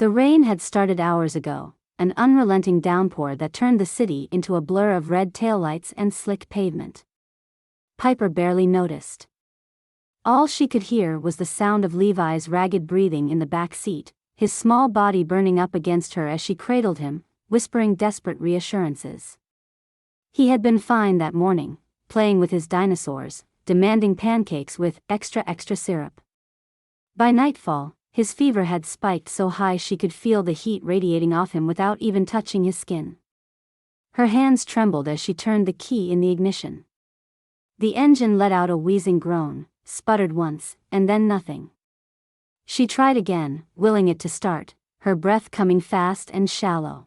The rain had started hours ago, an unrelenting downpour that turned the city into a blur of red taillights and slick pavement. Piper barely noticed. All she could hear was the sound of Levi's ragged breathing in the back seat, his small body burning up against her as she cradled him, whispering desperate reassurances. He had been fine that morning, playing with his dinosaurs, demanding pancakes with extra syrup. By nightfall, his fever had spiked so high she could feel the heat radiating off him without even touching his skin. Her hands trembled as she turned the key in the ignition. The engine let out a wheezing groan, sputtered once, and then nothing. She tried again, willing it to start, her breath coming fast and shallow.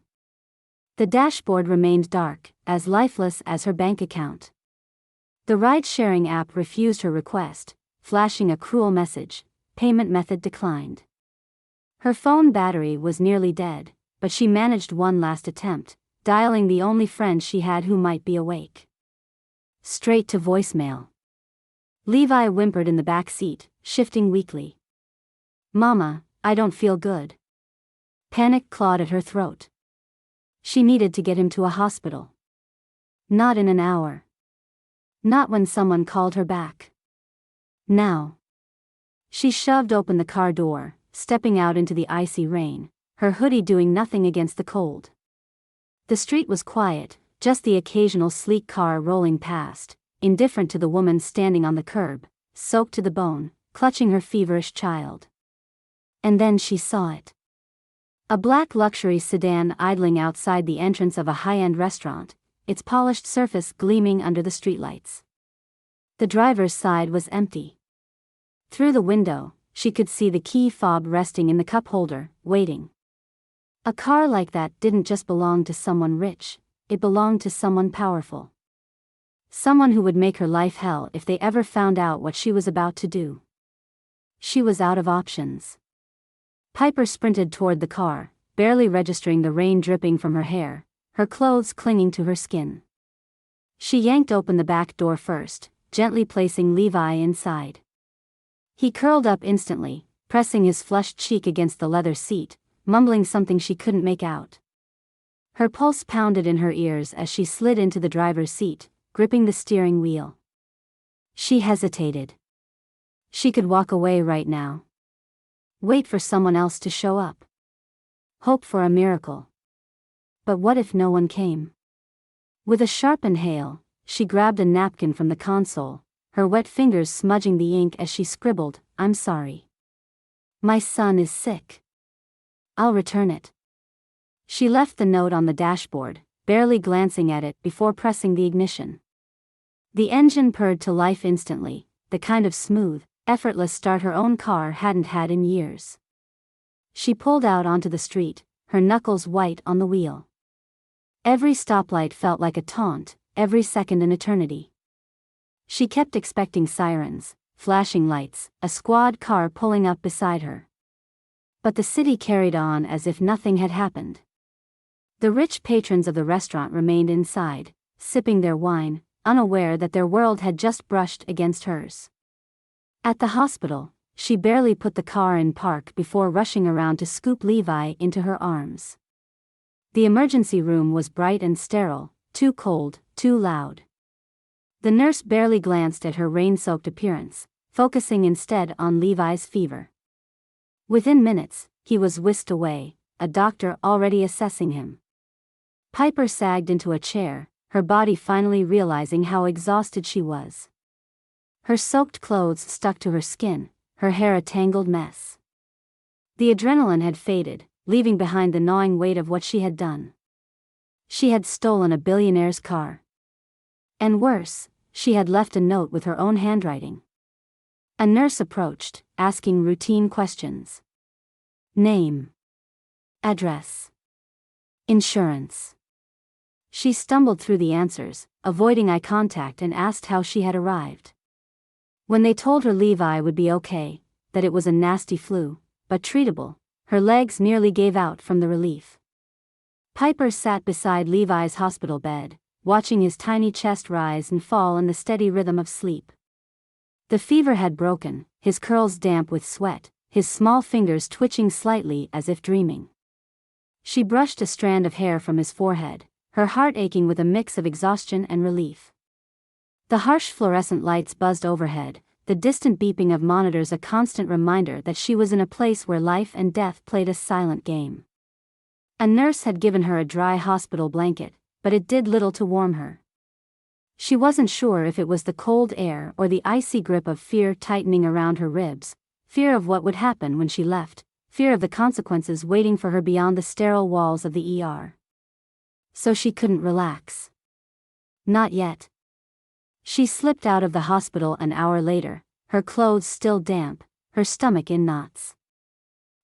The dashboard remained dark, as lifeless as her bank account. The ride-sharing app refused her request, flashing a cruel message: payment method declined. Her phone battery was nearly dead, but she managed one last attempt, dialing the only friend she had who might be awake. Straight to voicemail. Levi whimpered in the back seat, shifting weakly. "Mama, I don't feel good." Panic clawed at her throat. She needed to get him to a hospital. Not in an hour. Not when someone called her back. Now. She shoved open the car door, stepping out into the icy rain, her hoodie doing nothing against the cold. The street was quiet, just the occasional sleek car rolling past, indifferent to the woman standing on the curb, soaked to the bone, clutching her feverish child. And then she saw it. A black luxury sedan idling outside the entrance of a high-end restaurant, its polished surface gleaming under the streetlights. The driver's side was empty. Through the window, she could see the key fob resting in the cup holder, waiting. A car like that didn't just belong to someone rich, it belonged to someone powerful. Someone who would make her life hell if they ever found out what she was about to do. She was out of options. Piper sprinted toward the car, barely registering the rain dripping from her hair, her clothes clinging to her skin. She yanked open the back door first, gently placing Levi inside. He curled up instantly, pressing his flushed cheek against the leather seat, mumbling something she couldn't make out. Her pulse pounded in her ears as she slid into the driver's seat, gripping the steering wheel. She hesitated. She could walk away right now. Wait for someone else to show up. Hope for a miracle. But what if no one came? With a sharp inhale, she grabbed a napkin from the console, her wet fingers smudging the ink as she scribbled, "I'm sorry. My son is sick. I'll return it." She left the note on the dashboard, barely glancing at it before pressing the ignition. The engine purred to life instantly, the kind of smooth, effortless start her own car hadn't had in years. She pulled out onto the street, her knuckles white on the wheel. Every stoplight felt like a taunt, every second an eternity. She kept expecting sirens, flashing lights, a squad car pulling up beside her. But the city carried on as if nothing had happened. The rich patrons of the restaurant remained inside, sipping their wine, unaware that their world had just brushed against hers. At the hospital, she barely put the car in park before rushing around to scoop Levi into her arms. The emergency room was bright and sterile, too cold, too loud. The nurse barely glanced at her rain-soaked appearance, focusing instead on Levi's fever. Within minutes, he was whisked away, a doctor already assessing him. Piper sagged into a chair, her body finally realizing how exhausted she was. Her soaked clothes stuck to her skin, her hair a tangled mess. The adrenaline had faded, leaving behind the gnawing weight of what she had done. She had stolen a billionaire's car. And worse, she had left a note with her own handwriting. A nurse approached, asking routine questions. Name. Address. Insurance. She stumbled through the answers, avoiding eye contact, and asked how she had arrived. When they told her Levi would be okay, that it was a nasty flu, but treatable, her legs nearly gave out from the relief. Piper sat beside Levi's hospital bed, watching his tiny chest rise and fall in the steady rhythm of sleep. The fever had broken, his curls damp with sweat, his small fingers twitching slightly as if dreaming. She brushed a strand of hair from his forehead, her heart aching with a mix of exhaustion and relief. The harsh fluorescent lights buzzed overhead, the distant beeping of monitors a constant reminder that she was in a place where life and death played a silent game. A nurse had given her a dry hospital blanket, but it did little to warm her. She wasn't sure if it was the cold air or the icy grip of fear tightening around her ribs, fear of what would happen when she left, fear of the consequences waiting for her beyond the sterile walls of the ER. So she couldn't relax. Not yet. She slipped out of the hospital an hour later, her clothes still damp, her stomach in knots.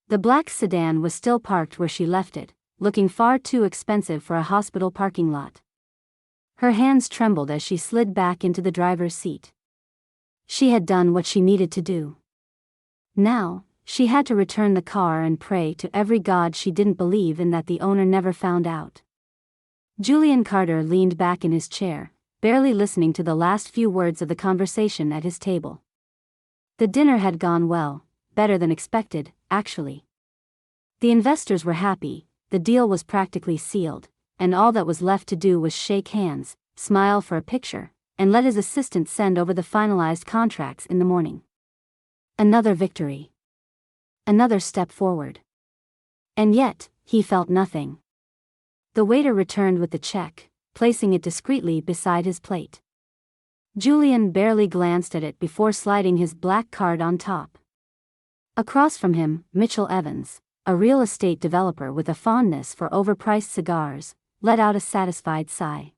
The black sedan was still parked where she left it, looking far too expensive for a hospital parking lot. Her hands trembled as she slid back into the driver's seat. She had done what she needed to do. Now, she had to return the car and pray to every god she didn't believe in that the owner never found out. Julian Carter leaned back in his chair, barely listening to the last few words of the conversation at his table. The dinner had gone well, better than expected, actually. The investors were happy, the deal was practically sealed, and all that was left to do was shake hands, smile for a picture, and let his assistant send over the finalized contracts in the morning. Another victory. Another step forward. And yet, he felt nothing. The waiter returned with the check, placing it discreetly beside his plate. Julian barely glanced at it before sliding his black card on top. Across from him, Mitchell Evans, a real estate developer with a fondness for overpriced cigars, let out a satisfied sigh.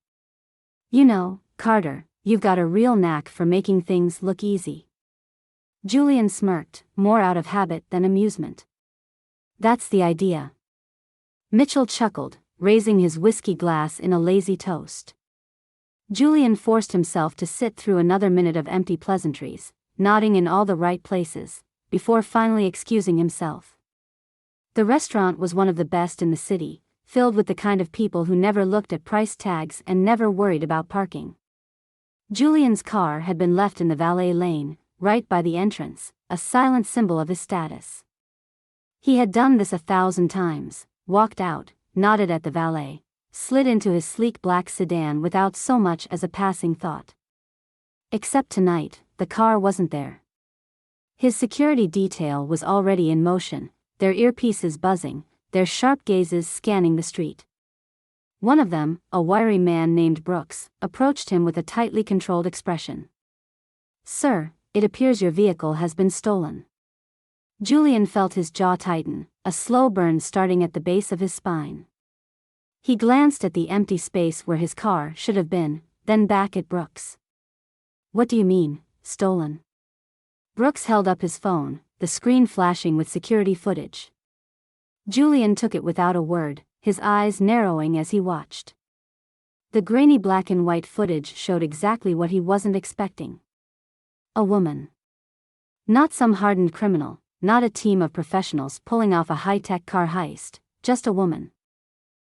"You know, Carter, you've got a real knack for making things look easy." Julian smirked, more out of habit than amusement. "That's the idea." Mitchell chuckled, raising his whiskey glass in a lazy toast. Julian forced himself to sit through another minute of empty pleasantries, nodding in all the right places, before finally excusing himself. The restaurant was one of the best in the city, filled with the kind of people who never looked at price tags and never worried about parking. Julian's car had been left in the valet lane, right by the entrance, a silent symbol of his status. He had done this 1,000 times, walked out, nodded at the valet, slid into his sleek black sedan without so much as a passing thought. Except tonight, the car wasn't there. His security detail was already in motion, their earpieces buzzing, their sharp gazes scanning the street. One of them, a wiry man named Brooks, approached him with a tightly controlled expression. "Sir, it appears your vehicle has been stolen." Julian felt his jaw tighten, a slow burn starting at the base of his spine. He glanced at the empty space where his car should have been, then back at Brooks. "What do you mean, stolen?" Brooks held up his phone, the screen flashing with security footage. Julian took it without a word, his eyes narrowing as he watched. The grainy black and white footage showed exactly what he wasn't expecting. A woman. Not some hardened criminal, not a team of professionals pulling off a high-tech car heist, just a woman.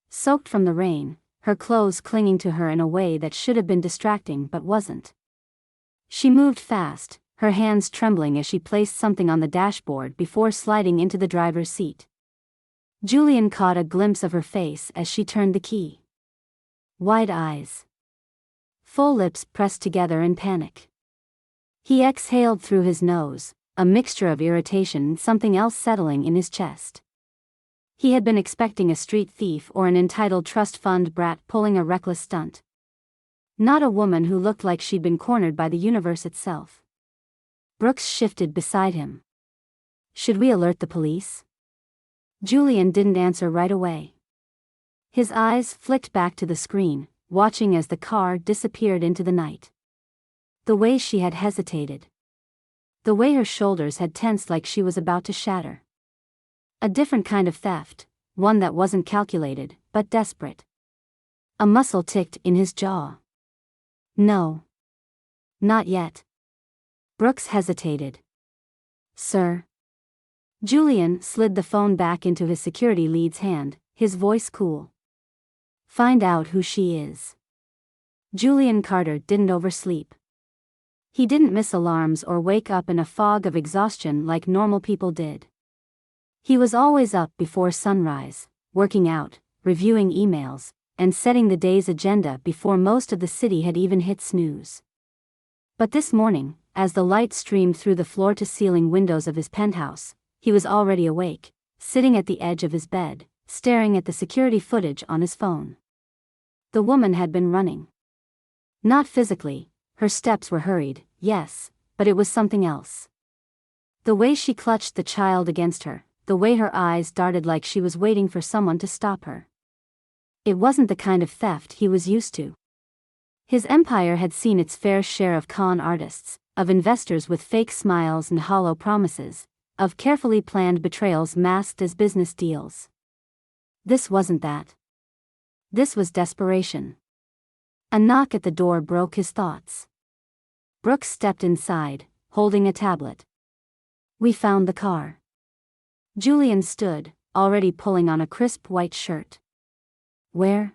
Soaked from the rain, her clothes clinging to her in a way that should have been distracting but wasn't. She moved fast, her hands trembling as she placed something on the dashboard before sliding into the driver's seat. Julian caught a glimpse of her face as she turned the key. Wide eyes. Full lips pressed together in panic. He exhaled through his nose, a mixture of irritation and something else settling in his chest. He had been expecting a street thief or an entitled trust fund brat pulling a reckless stunt. Not a woman who looked like she'd been cornered by the universe itself. Brooks shifted beside him. "Should we alert the police?" Julian didn't answer right away. His eyes flicked back to the screen, watching as the car disappeared into the night. The way she had hesitated. The way her shoulders had tensed like she was about to shatter. A different kind of theft, one that wasn't calculated, but desperate. A muscle ticked in his jaw. "No. Not yet." Brooks hesitated. "Sir?" Julian slid the phone back into his security lead's hand, his voice cool. "Find out who she is." Julian Carter didn't oversleep. He didn't miss alarms or wake up in a fog of exhaustion like normal people did. He was always up before sunrise, working out, reviewing emails, and setting the day's agenda before most of the city had even hit snooze. But this morning, as the light streamed through the floor-to-ceiling windows of his penthouse, he was already awake, sitting at the edge of his bed, staring at the security footage on his phone. The woman had been running. Not physically, her steps were hurried, yes, but it was something else. The way she clutched the child against her, the way her eyes darted like she was waiting for someone to stop her. It wasn't the kind of theft he was used to. His empire had seen its fair share of con artists, of investors with fake smiles and hollow promises, of carefully planned betrayals masked as business deals. This wasn't that. This was desperation. A knock at the door broke his thoughts. Brooks stepped inside, holding a tablet. "We found the car." Julian stood, already pulling on a crisp white shirt. "Where?"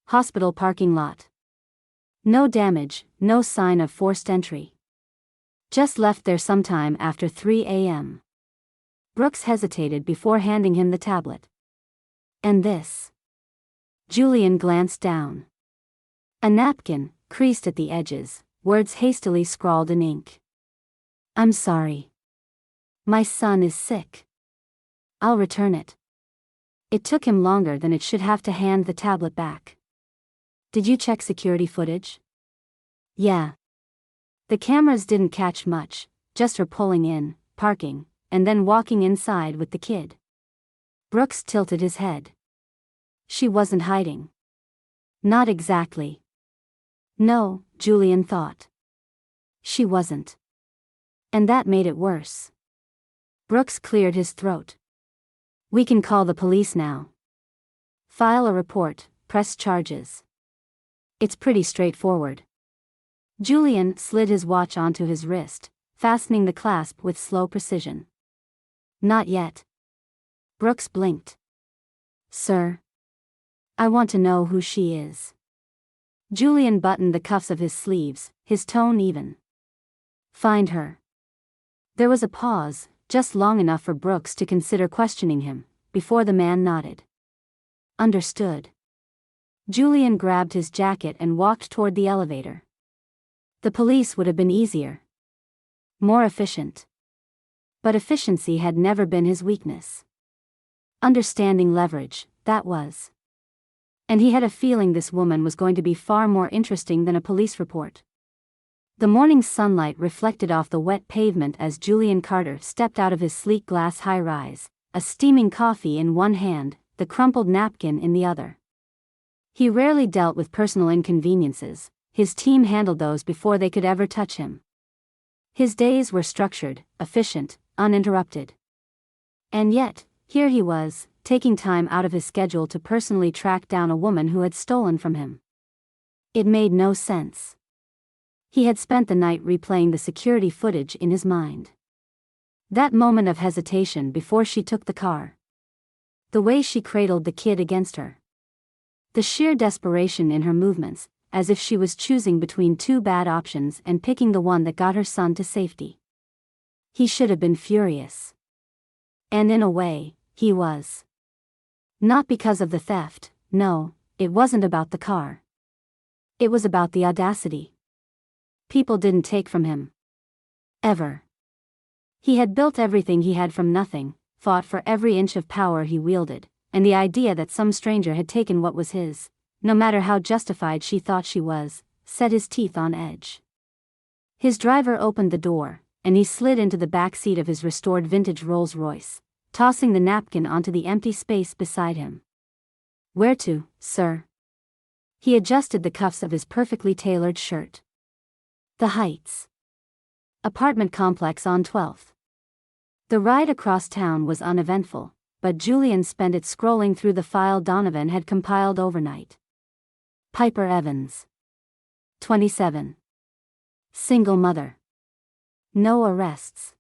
"Hospital parking lot. No damage, no sign of forced entry. Just left there sometime after 3 a.m. Brooks hesitated before handing him the tablet. "And this?" Julian glanced down. A napkin, creased at the edges, words hastily scrawled in ink. "I'm sorry. My son is sick. I'll return it." It took him longer than it should have to hand the tablet back. "Did you check security footage?" "Yeah." The cameras didn't catch much, just her pulling in, parking, and then walking inside with the kid. Brooks tilted his head. She wasn't hiding. Not exactly. No, Julian thought. She wasn't. And that made it worse. Brooks cleared his throat. "We can call the police now. File a report, press charges. It's pretty straightforward." Julian slid his watch onto his wrist, fastening the clasp with slow precision. "Not yet." Brooks blinked. "Sir? I want to know who she is." Julian buttoned the cuffs of his sleeves, his tone even. "Find her." There was a pause, just long enough for Brooks to consider questioning him, before the man nodded. "Understood." Julian grabbed his jacket and walked toward the elevator. The police would have been easier. More efficient. But efficiency had never been his weakness. Understanding leverage, that was. And he had a feeling this woman was going to be far more interesting than a police report. The morning sunlight reflected off the wet pavement as Julian Carter stepped out of his sleek glass high-rise, a steaming coffee in one hand, the crumpled napkin in the other. He rarely dealt with personal inconveniences, his team handled those before they could ever touch him. His days were structured, efficient, uninterrupted. And yet, here he was, taking time out of his schedule to personally track down a woman who had stolen from him. It made no sense. He had spent the night replaying the security footage in his mind. That moment of hesitation before she took the car. The way she cradled the kid against her. The sheer desperation in her movements, as if she was choosing between two bad options and picking the one that got her son to safety. He should have been furious. And in a way, he was. Not because of the theft, no, it wasn't about the car. It was about the audacity. People didn't take from him. Ever. He had built everything he had from nothing, fought for every inch of power he wielded, and the idea that some stranger had taken what was his, no matter how justified she thought she was, set his teeth on edge. His driver opened the door, and he slid into the back seat of his restored vintage Rolls-Royce, tossing the napkin onto the empty space beside him. "Where to, sir?" He adjusted the cuffs of his perfectly tailored shirt. "The Heights. Apartment complex on 12th. The ride across town was uneventful, but Julian spent it scrolling through the file Donovan had compiled overnight. Piper Evans. 27. Single mother. No arrests.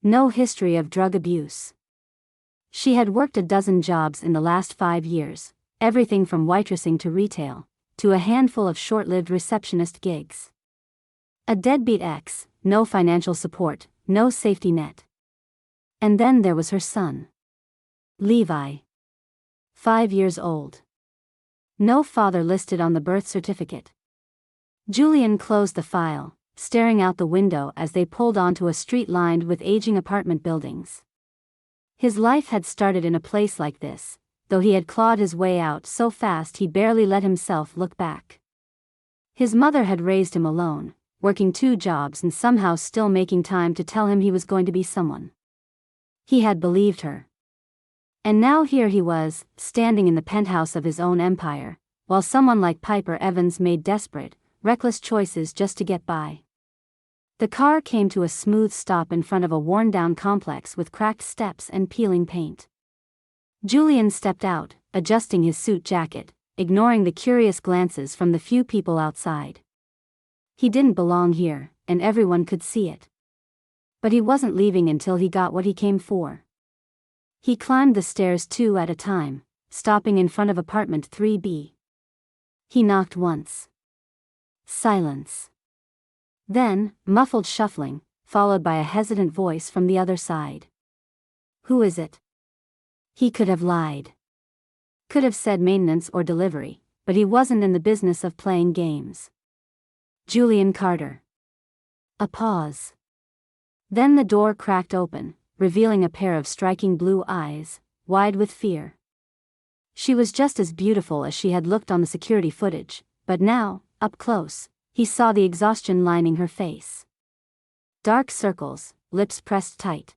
No history of drug abuse. She had worked a dozen jobs in the last 5 years, everything from waitressing to retail, to a handful of short-lived receptionist gigs. A deadbeat ex, no financial support, no safety net. And then there was her son. Levi. 5 years old. No father listed on the birth certificate. Julian closed the file, staring out the window as they pulled onto a street lined with aging apartment buildings. His life had started in a place like this, though he had clawed his way out so fast he barely let himself look back. His mother had raised him alone, working 2 jobs and somehow still making time to tell him he was going to be someone. He had believed her. And now here he was, standing in the penthouse of his own empire, while someone like Piper Evans made desperate, reckless choices just to get by. The car came to a smooth stop in front of a worn-down complex with cracked steps and peeling paint. Julian stepped out, adjusting his suit jacket, ignoring the curious glances from the few people outside. He didn't belong here, and everyone could see it. But he wasn't leaving until he got what he came for. He climbed the stairs 2 at a time, stopping in front of apartment 3B. He knocked once. Silence. Then, muffled shuffling, followed by a hesitant voice from the other side. "Who is it?" He could have lied. Could have said maintenance or delivery, but he wasn't in the business of playing games. Julian Carter. A pause. Then the door cracked open, revealing a pair of striking blue eyes, wide with fear. She was just as beautiful as she had looked on the security footage, but now, up close, he saw the exhaustion lining her face. Dark circles, lips pressed tight.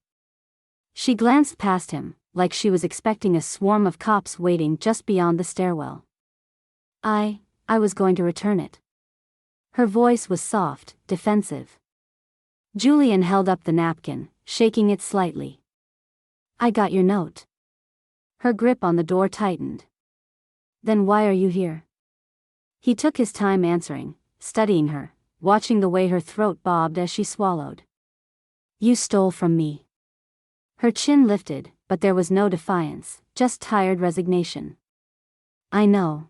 She glanced past him, like she was expecting a swarm of cops waiting just beyond the stairwell. I was going to return it." Her voice was soft, defensive. Julian held up the napkin, shaking it slightly. "I got your note." Her grip on the door tightened. "Then why are you here?" He took his time answering, studying her, watching the way her throat bobbed as she swallowed. "You stole from me." Her chin lifted, but there was no defiance, just tired resignation. "I know.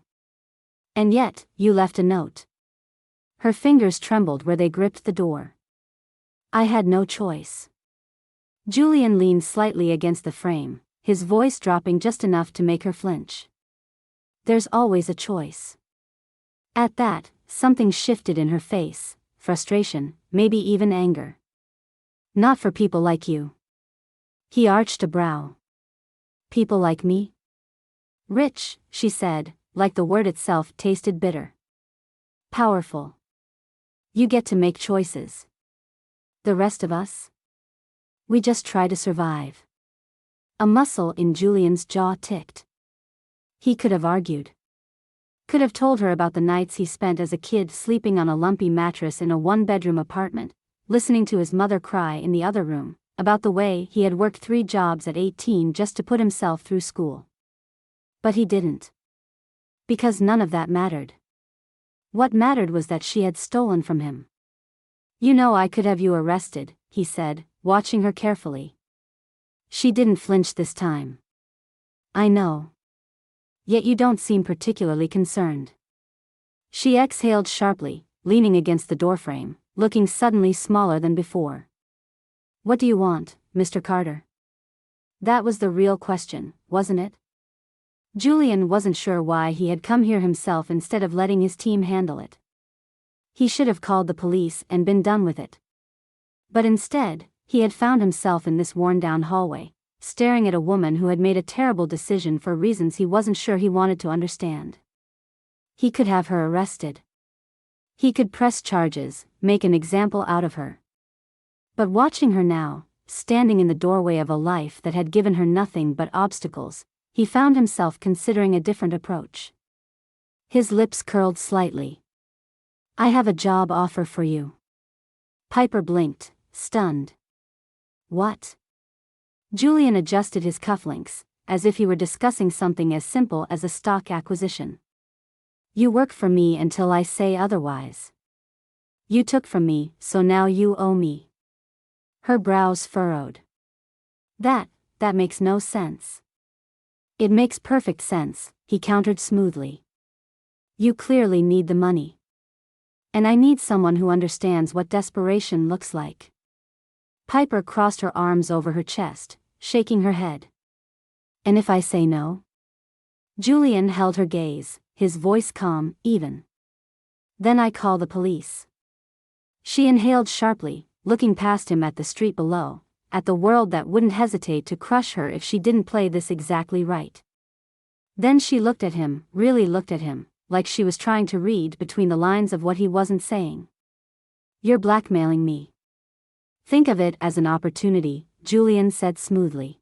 And yet, you left a note." Her fingers trembled where they gripped the door. "I had no choice." Julian leaned slightly against the frame, his voice dropping just enough to make her flinch. "There's always a choice." At that, something shifted in her face, frustration, maybe even anger. "Not for people like you." He arched a brow. "People like me?" "Rich," she said, like the word itself tasted bitter. "Powerful. You get to make choices. The rest of us? We just try to survive." A muscle in Julian's jaw ticked. He could have argued. Could have told her about the nights he spent as a kid sleeping on a lumpy mattress in a 1-bedroom apartment, listening to his mother cry in the other room, about the way he had worked 3 jobs at 18 just to put himself through school. But he didn't. Because none of that mattered. What mattered was that she had stolen from him. "You know I could have you arrested," he said, watching her carefully. She didn't flinch this time. "I know. Yet you don't seem particularly concerned." She exhaled sharply, leaning against the doorframe, looking suddenly smaller than before. "What do you want, Mr. Carter?" That was the real question, wasn't it? Julian wasn't sure why he had come here himself instead of letting his team handle it. He should have called the police and been done with it. But instead, he had found himself in this worn-down hallway, staring at a woman who had made a terrible decision for reasons he wasn't sure he wanted to understand. He could have her arrested. He could press charges, make an example out of her. But watching her now, standing in the doorway of a life that had given her nothing but obstacles, he found himself considering a different approach. His lips curled slightly. "I have a job offer for you." Piper blinked, stunned. "What?" Julian adjusted his cufflinks, as if he were discussing something as simple as a stock acquisition. "You work for me until I say otherwise. You took from me, so now you owe me." Her brows furrowed. That makes no sense." "It makes perfect sense," he countered smoothly. "You clearly need the money." And I need someone who understands what desperation looks like. Piper crossed her arms over her chest, shaking her head. And if I say no? Julian held her gaze, his voice calm, even. Then I call the police. She inhaled sharply, looking past him at the street below, at the world that wouldn't hesitate to crush her if she didn't play this exactly right. Then she looked at him, really looked at him, like she was trying to read between the lines of what he wasn't saying. You're blackmailing me. Think of it as an opportunity, Julian said smoothly.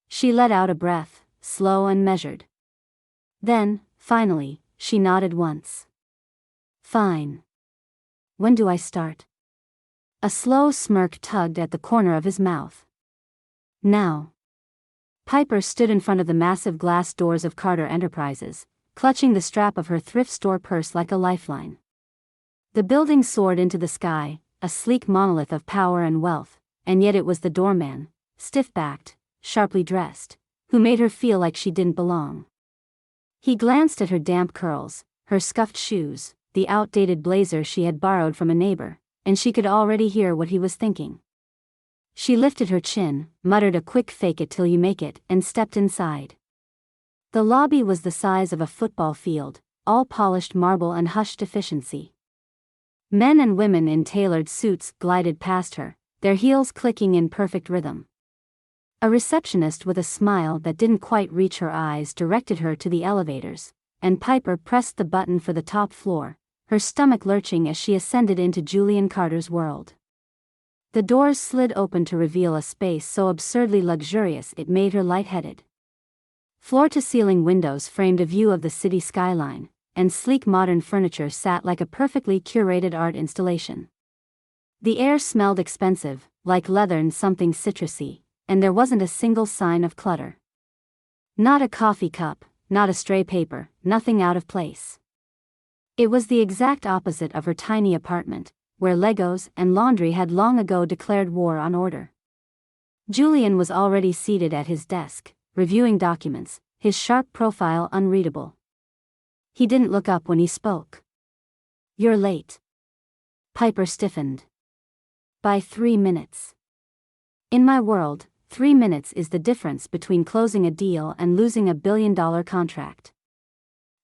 She let out a breath, slow and measured. Then, finally, she nodded once. Fine. When do I start? A slow smirk tugged at the corner of his mouth. Now. Piper stood in front of the massive glass doors of Carter Enterprises, clutching the strap of her thrift store purse like a lifeline. The building soared into the sky, a sleek monolith of power and wealth, and yet it was the doorman, stiff-backed, sharply dressed, who made her feel like she didn't belong. He glanced at her damp curls, her scuffed shoes, the outdated blazer she had borrowed from a neighbor, and she could already hear what he was thinking. She lifted her chin, muttered a quick fake it till you make it, and stepped inside. The lobby was the size of a football field, all polished marble and hushed efficiency. Men and women in tailored suits glided past her, their heels clicking in perfect rhythm. A receptionist with a smile that didn't quite reach her eyes directed her to the elevators, and Piper pressed the button for the top floor, her stomach lurching as she ascended into Julian Carter's world. The doors slid open to reveal a space so absurdly luxurious it made her lightheaded. Floor-to-ceiling windows framed a view of the city skyline, and sleek modern furniture sat like a perfectly curated art installation. The air smelled expensive, like leather and something citrusy, and there wasn't a single sign of clutter. Not a coffee cup, not a stray paper, nothing out of place. It was the exact opposite of her tiny apartment, where Legos and laundry had long ago declared war on order. Julian was already seated at his desk, reviewing documents, his sharp profile unreadable. He didn't look up when he spoke. You're late. Piper stiffened. By 3 minutes. In my world, 3 minutes is the difference between closing a deal and losing $1 billion contract.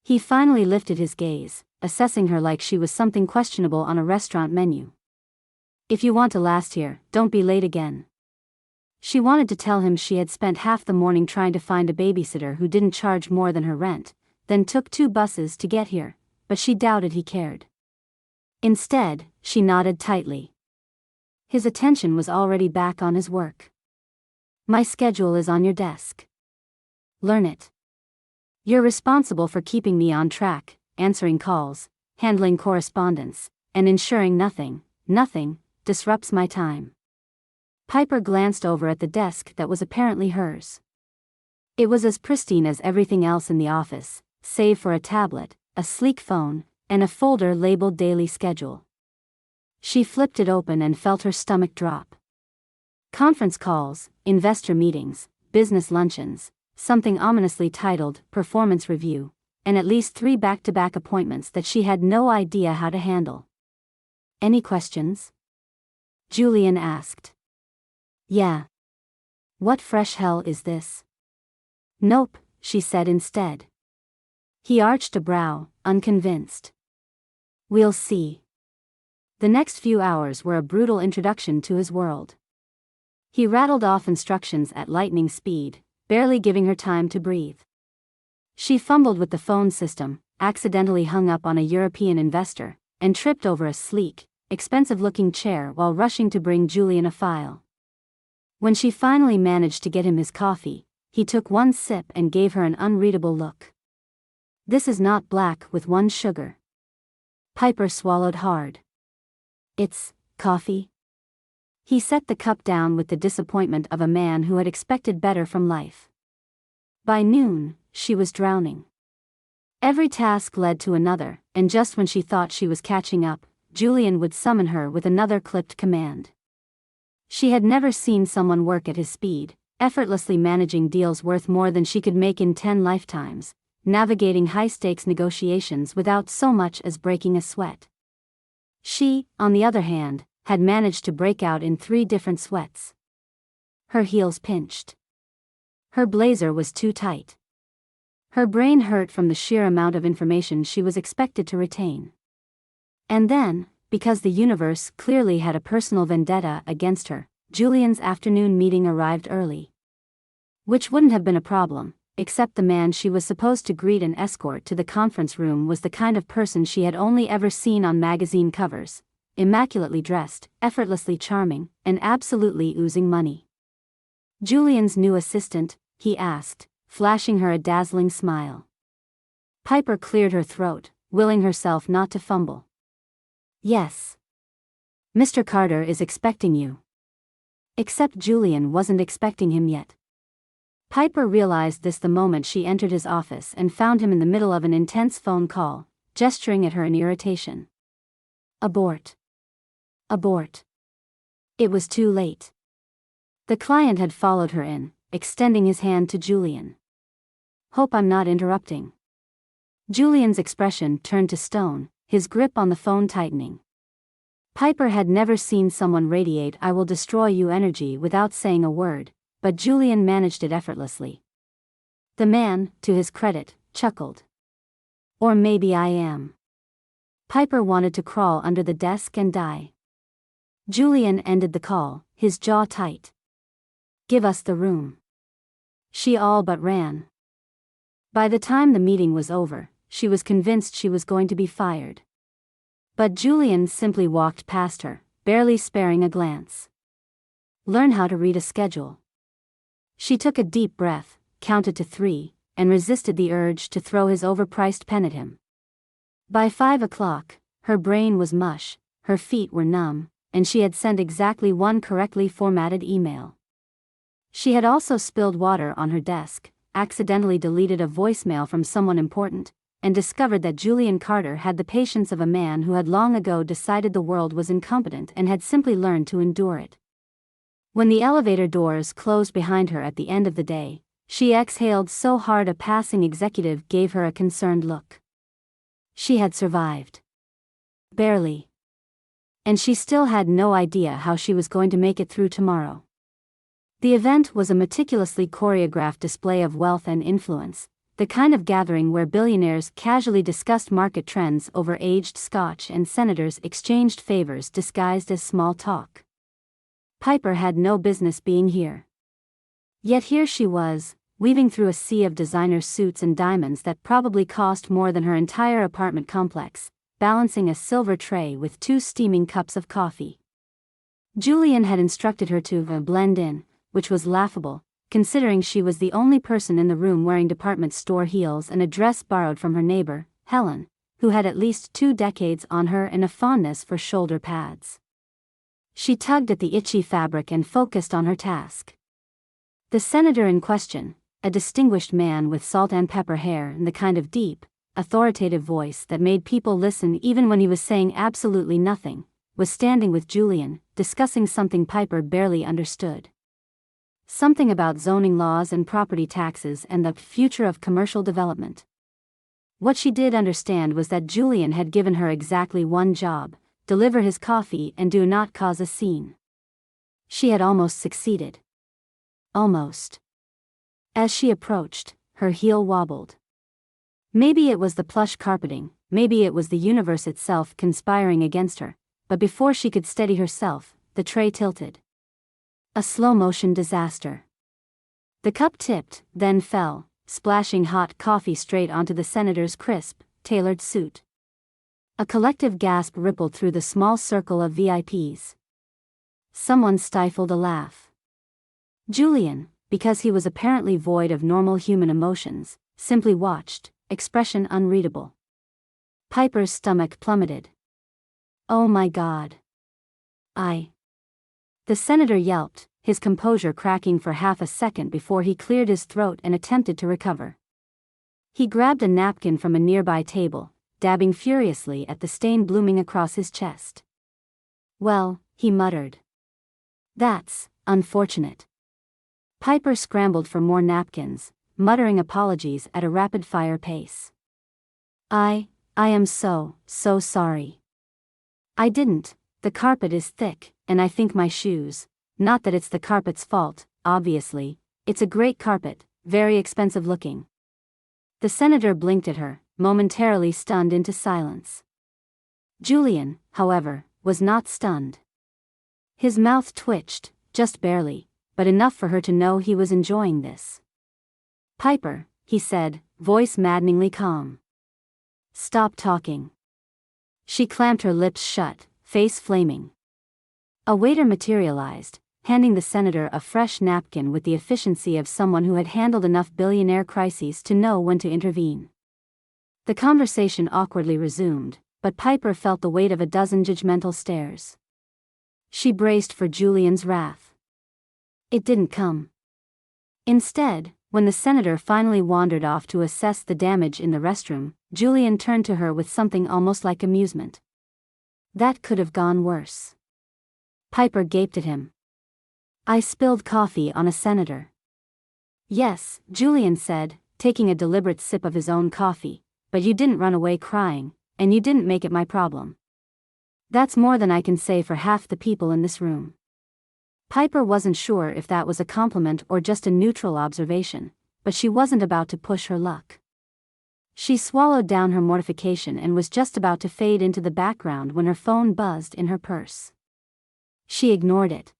He finally lifted his gaze, assessing her like she was something questionable on a restaurant menu. If you want to last here, don't be late again. She wanted to tell him she had spent half the morning trying to find a babysitter who didn't charge more than her rent, then took 2 buses to get here, but she doubted he cared. Instead, she nodded tightly. His attention was already back on his work. My schedule is on your desk. Learn it. You're responsible for keeping me on track, answering calls, handling correspondence, and ensuring nothing disrupts my time. Piper glanced over at the desk that was apparently hers. It was as pristine as everything else in the office, save for a tablet, a sleek phone, and a folder labeled Daily Schedule. She flipped it open and felt her stomach drop. Conference calls, investor meetings, business luncheons, something ominously titled Performance Review, and at least 3 back-to-back appointments that she had no idea how to handle. Any questions? Julian asked. Yeah. What fresh hell is this? Nope, she said instead. He arched a brow, unconvinced. We'll see. The next few hours were a brutal introduction to his world. He rattled off instructions at lightning speed, barely giving her time to breathe. She fumbled with the phone system, accidentally hung up on a European investor, and tripped over a sleek, expensive-looking chair while rushing to bring Julian a file. When she finally managed to get him his coffee, he took 1 sip and gave her an unreadable look. This is not black with 1 sugar. Piper swallowed hard. It's coffee? He set the cup down with the disappointment of a man who had expected better from life. By noon, she was drowning. Every task led to another, and just when she thought she was catching up, Julian would summon her with another clipped command. She had never seen someone work at his speed, effortlessly managing deals worth more than she could make in 10 lifetimes, navigating high-stakes negotiations without so much as breaking a sweat. She, on the other hand, had managed to break out in 3 different sweats. Her heels pinched. Her blazer was too tight. Her brain hurt from the sheer amount of information she was expected to retain. And then, because the universe clearly had a personal vendetta against her, Julian's afternoon meeting arrived early. Which wouldn't have been a problem, except the man she was supposed to greet and escort to the conference room was the kind of person she had only ever seen on magazine covers, immaculately dressed, effortlessly charming, and absolutely oozing money. "Julian's new assistant?" he asked, flashing her a dazzling smile. Piper cleared her throat, willing herself not to fumble. "Yes. Mr. Carter is expecting you." Except Julian wasn't expecting him yet. Piper realized this the moment she entered his office and found him in the middle of an intense phone call, gesturing at her in irritation. Abort. Abort. It was too late. The client had followed her in, extending his hand to Julian. "Hope I'm not interrupting." Julian's expression turned to stone, his grip on the phone tightening. Piper had never seen someone radiate "I will destroy you" energy without saying a word, but Julian managed it effortlessly. The man, to his credit, chuckled. "Or maybe I am." Piper wanted to crawl under the desk and die. Julian ended the call, his jaw tight. "Give us the room." She all but ran. By the time the meeting was over, she was convinced she was going to be fired. But Julian simply walked past her, barely sparing a glance. Learn how to read a schedule. She took a deep breath, counted to 3, and resisted the urge to throw his overpriced pen at him. By 5 o'clock, her brain was mush, her feet were numb, and she had sent exactly 1 correctly formatted email. She had also spilled water on her desk, accidentally deleted a voicemail from someone important, and discovered that Julian Carter had the patience of a man who had long ago decided the world was incompetent and had simply learned to endure it. When the elevator doors closed behind her at the end of the day, she exhaled so hard a passing executive gave her a concerned look. She had survived. Barely. And she still had no idea how she was going to make it through tomorrow. The event was a meticulously choreographed display of wealth and influence, the kind of gathering where billionaires casually discussed market trends over aged scotch and senators exchanged favors disguised as small talk. Piper had no business being here. Yet here she was, weaving through a sea of designer suits and diamonds that probably cost more than her entire apartment complex, balancing a silver tray with 2 steaming cups of coffee. Julian had instructed her to blend in, which was laughable, considering she was the only person in the room wearing department store heels and a dress borrowed from her neighbor, Helen, who had at least 2 decades on her and a fondness for shoulder pads. She tugged at the itchy fabric and focused on her task. The senator in question, a distinguished man with salt and pepper hair and the kind of deep, authoritative voice that made people listen even when he was saying absolutely nothing, was standing with Julian, discussing something Piper barely understood. Something about zoning laws and property taxes and the future of commercial development. What she did understand was that Julian had given her exactly 1 job: deliver his coffee and do not cause a scene. She had almost succeeded. Almost. As she approached, her heel wobbled. Maybe it was the plush carpeting, maybe it was the universe itself conspiring against her, but before she could steady herself, the tray tilted. A slow-motion disaster. The cup tipped, then fell, splashing hot coffee straight onto the senator's crisp, tailored suit. A collective gasp rippled through the small circle of VIPs. Someone stifled a laugh. Julian, because he was apparently void of normal human emotions, simply watched, expression unreadable. Piper's stomach plummeted. "Oh my God. The senator yelped, his composure cracking for half a second before he cleared his throat and attempted to recover. He grabbed a napkin from a nearby table, dabbing furiously at the stain blooming across his chest. "Well," he muttered. "That's unfortunate." Piper scrambled for more napkins, muttering apologies at a rapid-fire pace. I am so sorry." I didn't. The carpet is thick, and I think my shoes. Not that it's the carpet's fault, obviously. It's a great carpet, very expensive looking. The senator blinked at her, momentarily stunned into silence. Julian, however, was not stunned. His mouth twitched, just barely, but enough for her to know he was enjoying this. Piper, he said, voice maddeningly calm. Stop talking. She clamped her lips shut, face flaming. A waiter materialized, handing the senator a fresh napkin with the efficiency of someone who had handled enough billionaire crises to know when to intervene. The conversation awkwardly resumed, but Piper felt the weight of a dozen judgmental stares. She braced for Julian's wrath. It didn't come. Instead, when the senator finally wandered off to assess the damage in the restroom, Julian turned to her with something almost like amusement. That could have gone worse. Piper gaped at him. I spilled coffee on a senator. Yes, Julian said, taking a deliberate sip of his own coffee, but you didn't run away crying, and you didn't make it my problem. That's more than I can say for half the people in this room. Piper wasn't sure if that was a compliment or just a neutral observation, but she wasn't about to push her luck. She swallowed down her mortification and was just about to fade into the background when her phone buzzed in her purse. She ignored it.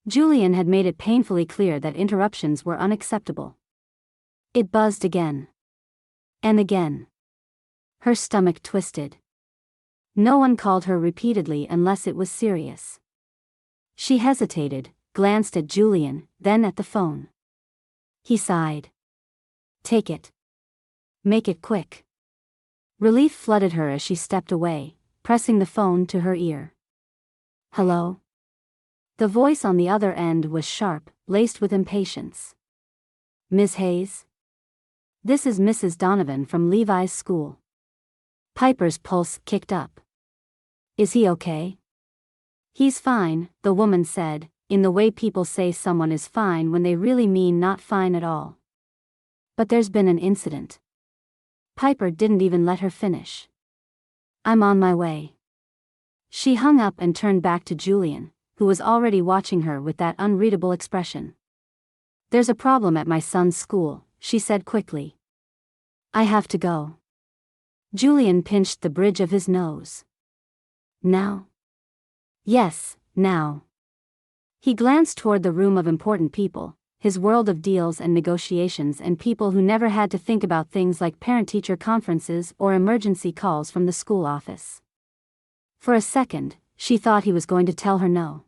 Julian had made it painfully clear that interruptions were unacceptable. It buzzed again. And again. Her stomach twisted. No one called her repeatedly unless it was serious. She hesitated, glanced at Julian, then at the phone. He sighed. Take it. Make it quick. Relief flooded her as she stepped away, pressing the phone to her ear. Hello? The voice on the other end was sharp, laced with impatience. Ms. Hayes? This is Mrs. Donovan from Levi's school. Piper's pulse kicked up. Is he okay? He's fine, the woman said, in the way people say someone is fine when they really mean not fine at all. But there's been an incident. Piper didn't even let her finish. I'm on my way. She hung up and turned back to Julian, who was already watching her with that unreadable expression. There's a problem at my son's school, she said quickly. I have to go. Julian pinched the bridge of his nose. Now? Yes, now. He glanced toward the room of important people, his world of deals and negotiations and people who never had to think about things like parent-teacher conferences or emergency calls from the school office. For a second, she thought he was going to tell her no.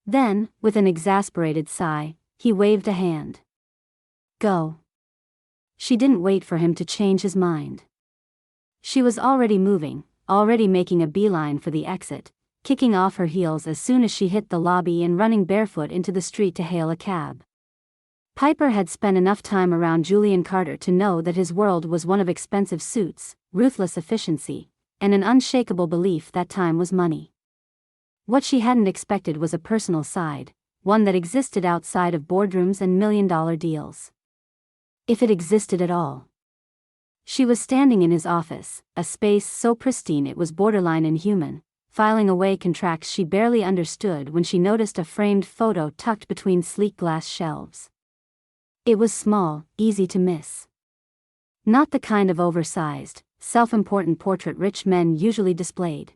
Then, with an exasperated sigh, he waved a hand. Go. She didn't wait for him to change his mind. She was already moving, already making a beeline for the exit, kicking off her heels as soon as she hit the lobby and running barefoot into the street to hail a cab. Piper had spent enough time around Julian Carter to know that his world was one of expensive suits, ruthless efficiency, and an unshakable belief that time was money. What she hadn't expected was a personal side, one that existed outside of boardrooms and million-dollar deals. If it existed at all. She was standing in his office, a space so pristine it was borderline inhuman, filing away contracts she barely understood when she noticed a framed photo tucked between sleek glass shelves. It was small, easy to miss. Not the kind of oversized, self-important portrait rich men usually displayed.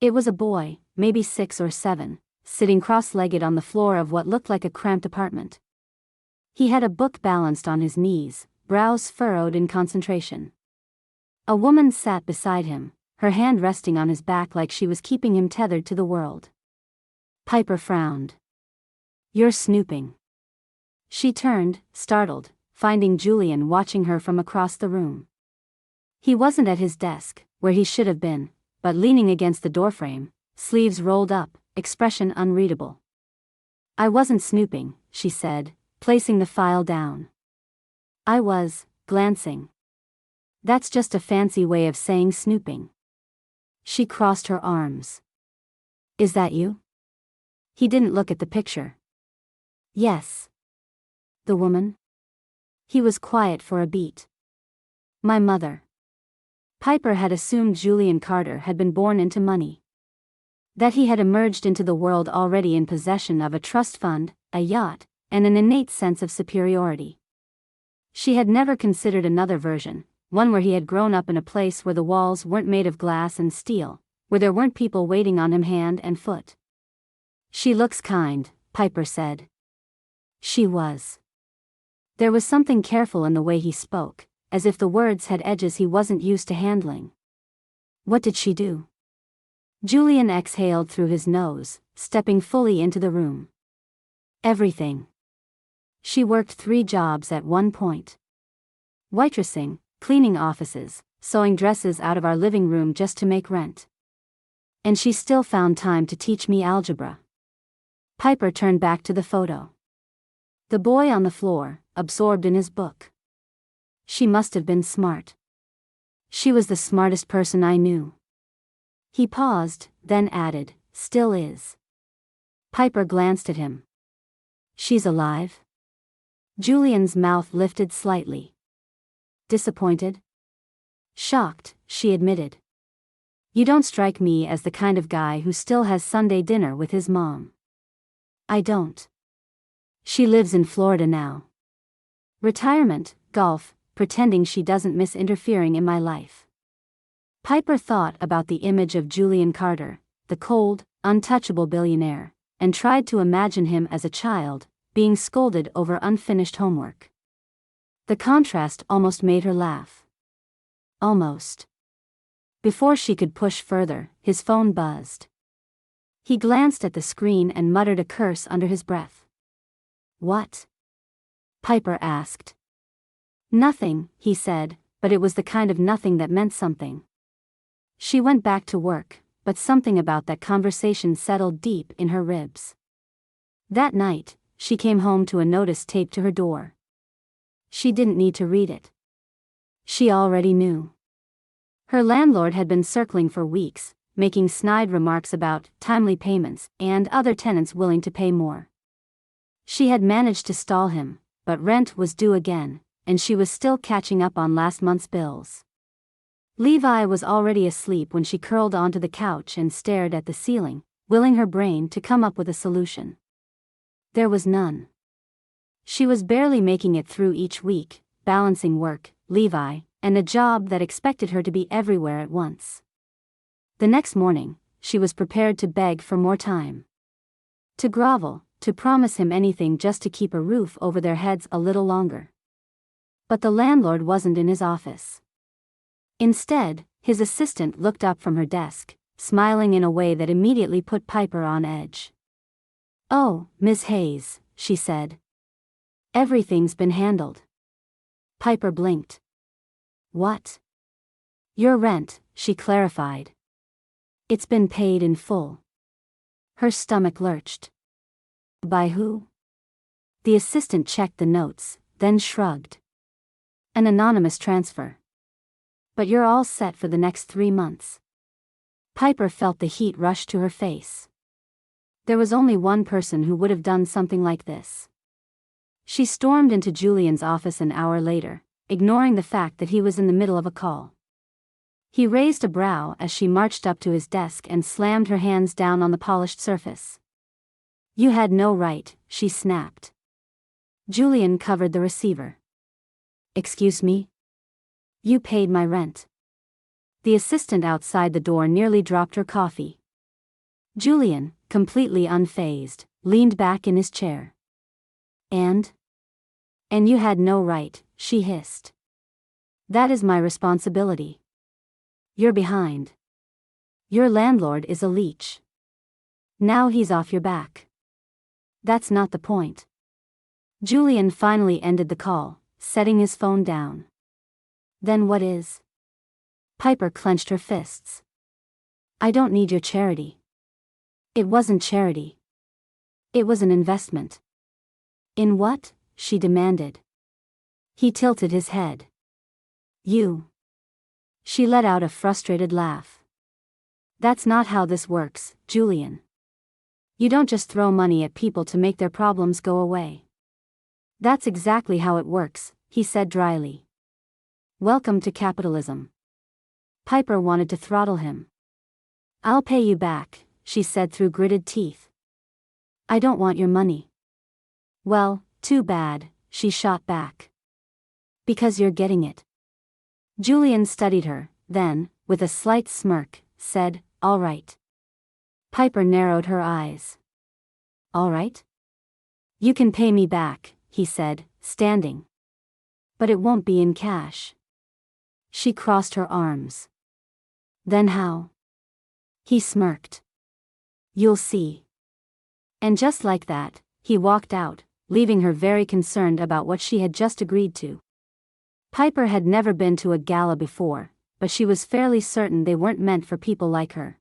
It was a boy, maybe 6 or 7, sitting cross-legged on the floor of what looked like a cramped apartment. He had a book balanced on his knees, brows furrowed in concentration. A woman sat beside him, her hand resting on his back like she was keeping him tethered to the world. Piper frowned. You're snooping. She turned, startled, finding Julian watching her from across the room. He wasn't at his desk, where he should have been, but leaning against the doorframe, sleeves rolled up, expression unreadable. I wasn't snooping, she said, placing the file down. I was, glancing. That's just a fancy way of saying snooping. She crossed her arms. Is that you? He didn't look at the picture. Yes. The woman? He was quiet for a beat. My mother. Piper had assumed Julian Carter had been born into money. That he had emerged into the world already in possession of a trust fund, a yacht, and an innate sense of superiority. She had never considered another version, one where he had grown up in a place where the walls weren't made of glass and steel, where there weren't people waiting on him hand and foot. "She looks kind," Piper said. She was. There was something careful in the way he spoke, as if the words had edges he wasn't used to handling. "What did she do?" Julian exhaled through his nose, stepping fully into the room. "Everything. She worked 3 jobs at one point. Waitressing, cleaning offices, sewing dresses out of our living room just to make rent. And she still found time to teach me algebra." Piper turned back to the photo. The boy on the floor, absorbed in his book. "She must have been smart. She was the smartest person I knew." He paused, then added, "Still is." Piper glanced at him. "She's alive?" Julian's mouth lifted slightly. "Disappointed?" "Shocked," she admitted. "You don't strike me as the kind of guy who still has Sunday dinner with his mom." "I don't. She lives in Florida now. Retirement, golf, pretending she doesn't miss interfering in my life." Piper thought about the image of Julian Carter, the cold, untouchable billionaire, and tried to imagine him as a child, being scolded over unfinished homework. The contrast almost made her laugh. Almost. Before she could push further, his phone buzzed. He glanced at the screen and muttered a curse under his breath. "What?" Piper asked. "Nothing," he said, but it was the kind of nothing that meant something. She went back to work, but something about that conversation settled deep in her ribs. That night, she came home to a notice taped to her door. She didn't need to read it. She already knew. Her landlord had been circling for weeks, making snide remarks about timely payments and other tenants willing to pay more. She had managed to stall him, but rent was due again, and she was still catching up on last month's bills. Levi was already asleep when she curled onto the couch and stared at the ceiling, willing her brain to come up with a solution. There was none. She was barely making it through each week, balancing work, Levi, and a job that expected her to be everywhere at once. The next morning, she was prepared to beg for more time. To grovel, to promise him anything just to keep a roof over their heads a little longer. But the landlord wasn't in his office. Instead, his assistant looked up from her desk, smiling in a way that immediately put Piper on edge. "Oh, Miss Hayes," she said. "Everything's been handled." Piper blinked. "What?" "Your rent," she clarified. "It's been paid in full." Her stomach lurched. "By who?" The assistant checked the notes, then shrugged. "An anonymous transfer. But you're all set for the next 3 months." Piper felt the heat rush to her face. There was only one person who would have done something like this. She stormed into Julian's office an hour later, ignoring the fact that he was in the middle of a call. He raised a brow as she marched up to his desk and slammed her hands down on the polished surface. "You had no right," she snapped. Julian covered the receiver. "Excuse me? You paid my rent." The assistant outside the door nearly dropped her coffee. Julian, completely unfazed, leaned back in his chair. And you had no right," she hissed. "That is my responsibility. You're behind. Your landlord is a leech. Now he's off your back. That's not the point." Julian finally ended the call, setting his phone down. "Then what is?" Piper clenched her fists. "I don't need your charity." "It wasn't charity. It was an investment." "In what?" she demanded. He tilted his head. "You." She let out a frustrated laugh. "That's not how this works, Julian. You don't just throw money at people to make their problems go away." "That's exactly how it works," he said dryly. "Welcome to capitalism." Piper wanted to throttle him. "I'll pay you back," she said through gritted teeth. "I don't want your money." "Well, too bad," she shot back. "Because you're getting it." Julian studied her, then, with a slight smirk, said, "All right." Piper narrowed her eyes. "All right? You can pay me back," he said, standing. "But it won't be in cash." She crossed her arms. "Then how?" He smirked. "You'll see." And just like that, he walked out, leaving her very concerned about what she had just agreed to. Piper had never been to a gala before, but she was fairly certain they weren't meant for people like her.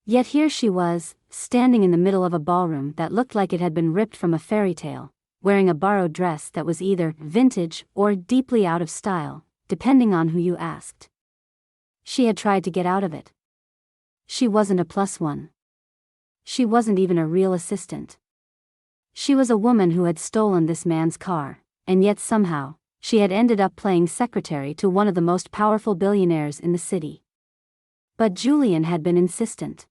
Yet here she was, standing in the middle of a ballroom that looked like it had been ripped from a fairy tale, wearing a borrowed dress that was either vintage or deeply out of style, depending on who you asked. She had tried to get out of it. She wasn't a plus one. She wasn't even a real assistant. She was a woman who had stolen this man's car, and yet somehow, she had ended up playing secretary to one of the most powerful billionaires in the city. But Julian had been insistent.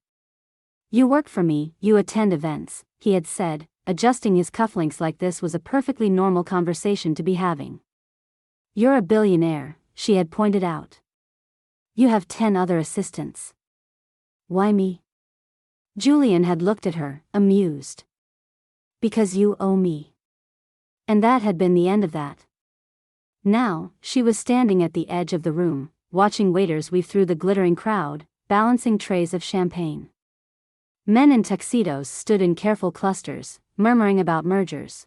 "You work for me, you attend events," he had said, adjusting his cufflinks like this was a perfectly normal conversation to be having. "You're a billionaire," she had pointed out. "You have 10 other assistants. Why me?" Julian had looked at her, amused. "Because you owe me." And that had been the end of that. Now, she was standing at the edge of the room, watching waiters weave through the glittering crowd, balancing trays of champagne. Men in tuxedos stood in careful clusters, murmuring about mergers.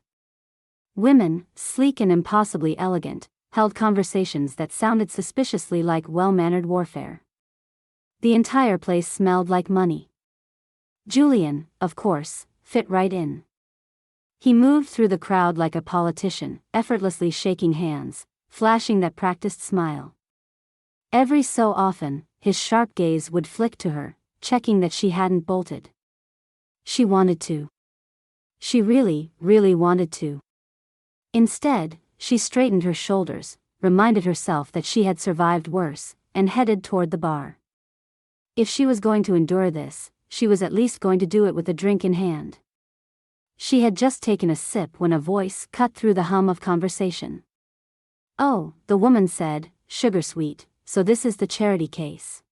Women, sleek and impossibly elegant, held conversations that sounded suspiciously like well-mannered warfare. The entire place smelled like money. Julian, of course, fit right in. He moved through the crowd like a politician, effortlessly shaking hands, flashing that practiced smile. Every so often, his sharp gaze would flick to her, checking that she hadn't bolted. She wanted to. She really, really wanted to. Instead, she straightened her shoulders, reminded herself that she had survived worse, and headed toward the bar. If she was going to endure this, she was at least going to do it with a drink in hand. She had just taken a sip when a voice cut through the hum of conversation. "Oh," the woman said, "sugar sweet, so this is the charity case."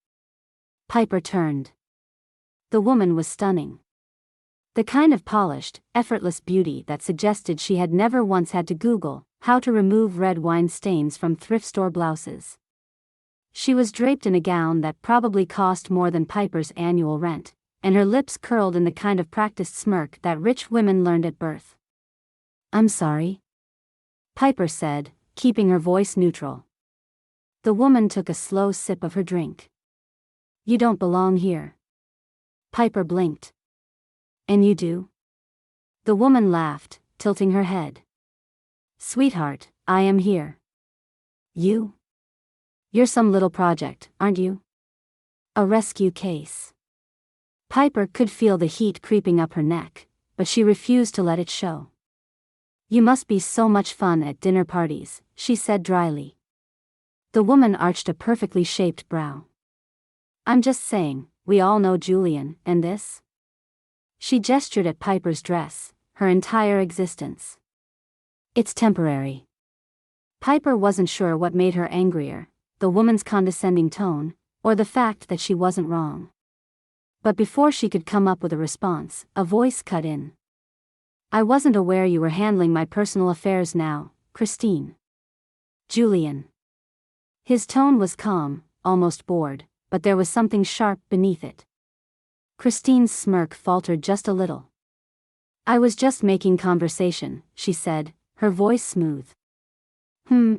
Piper turned. The woman was stunning. The kind of polished, effortless beauty that suggested she had never once had to Google how to remove red wine stains from thrift store blouses. She was draped in a gown that probably cost more than Piper's annual rent, and her lips curled in the kind of practiced smirk that rich women learned at birth. "I'm sorry," Piper said, keeping her voice neutral. The woman took a slow sip of her drink. "You don't belong here." Piper blinked. "And you do?" The woman laughed, tilting her head. "Sweetheart, I am here." "You? You're some little project, aren't you? A rescue case." Piper could feel the heat creeping up her neck, but she refused to let it show. "You must be so much fun at dinner parties," she said dryly. The woman arched a perfectly shaped brow. "I'm just saying, we all know Julian, and this?" She gestured at Piper's dress, her entire existence. "It's temporary." Piper wasn't sure what made her angrier, the woman's condescending tone, or the fact that she wasn't wrong. But before she could come up with a response, a voice cut in. "I wasn't aware you were handling my personal affairs now, Christine." "Julian." His tone was calm, almost bored, but there was something sharp beneath it. Christine's smirk faltered just a little. "I was just making conversation," she said, her voice smooth.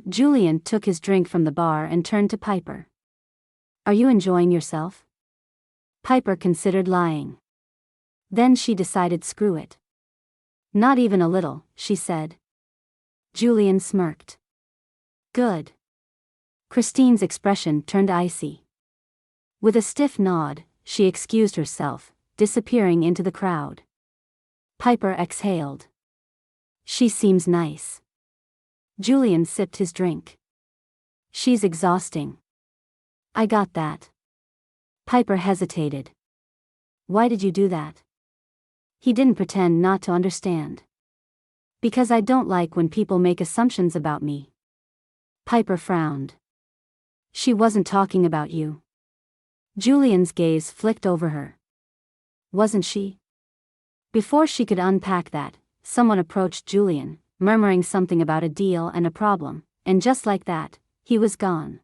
Julian took his drink from the bar and turned to Piper. "Are you enjoying yourself?" Piper considered lying. Then she decided screw it. "Not even a little," she said. Julian smirked. "Good." Christine's expression turned icy. With a stiff nod, she excused herself, disappearing into the crowd. Piper exhaled. "She seems nice." Julian sipped his drink. "She's exhausting." I got that. Piper hesitated. Why did you do that? He didn't pretend not to understand. Because I don't like when people make assumptions about me. Piper frowned. She wasn't talking about you. Julian's gaze flicked over her. Wasn't she? Before she could unpack that, someone approached Julian, murmuring something about a deal and a problem, and just like that, he was gone.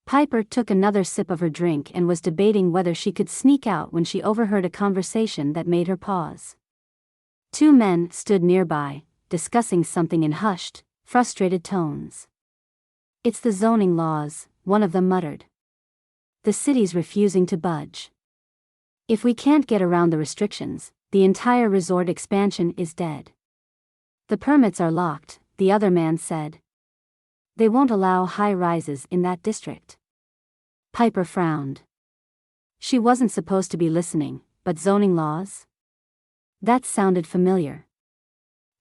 Piper took another sip of her drink and was debating whether she could sneak out when she overheard a conversation that made her pause. Two men stood nearby, discussing something in hushed, frustrated tones. It's the zoning laws, one of them muttered. The city's refusing to budge. If we can't get around the restrictions, the entire resort expansion is dead. The permits are locked, the other man said. They won't allow high rises in that district. Piper frowned. She wasn't supposed to be listening, but zoning laws? That sounded familiar.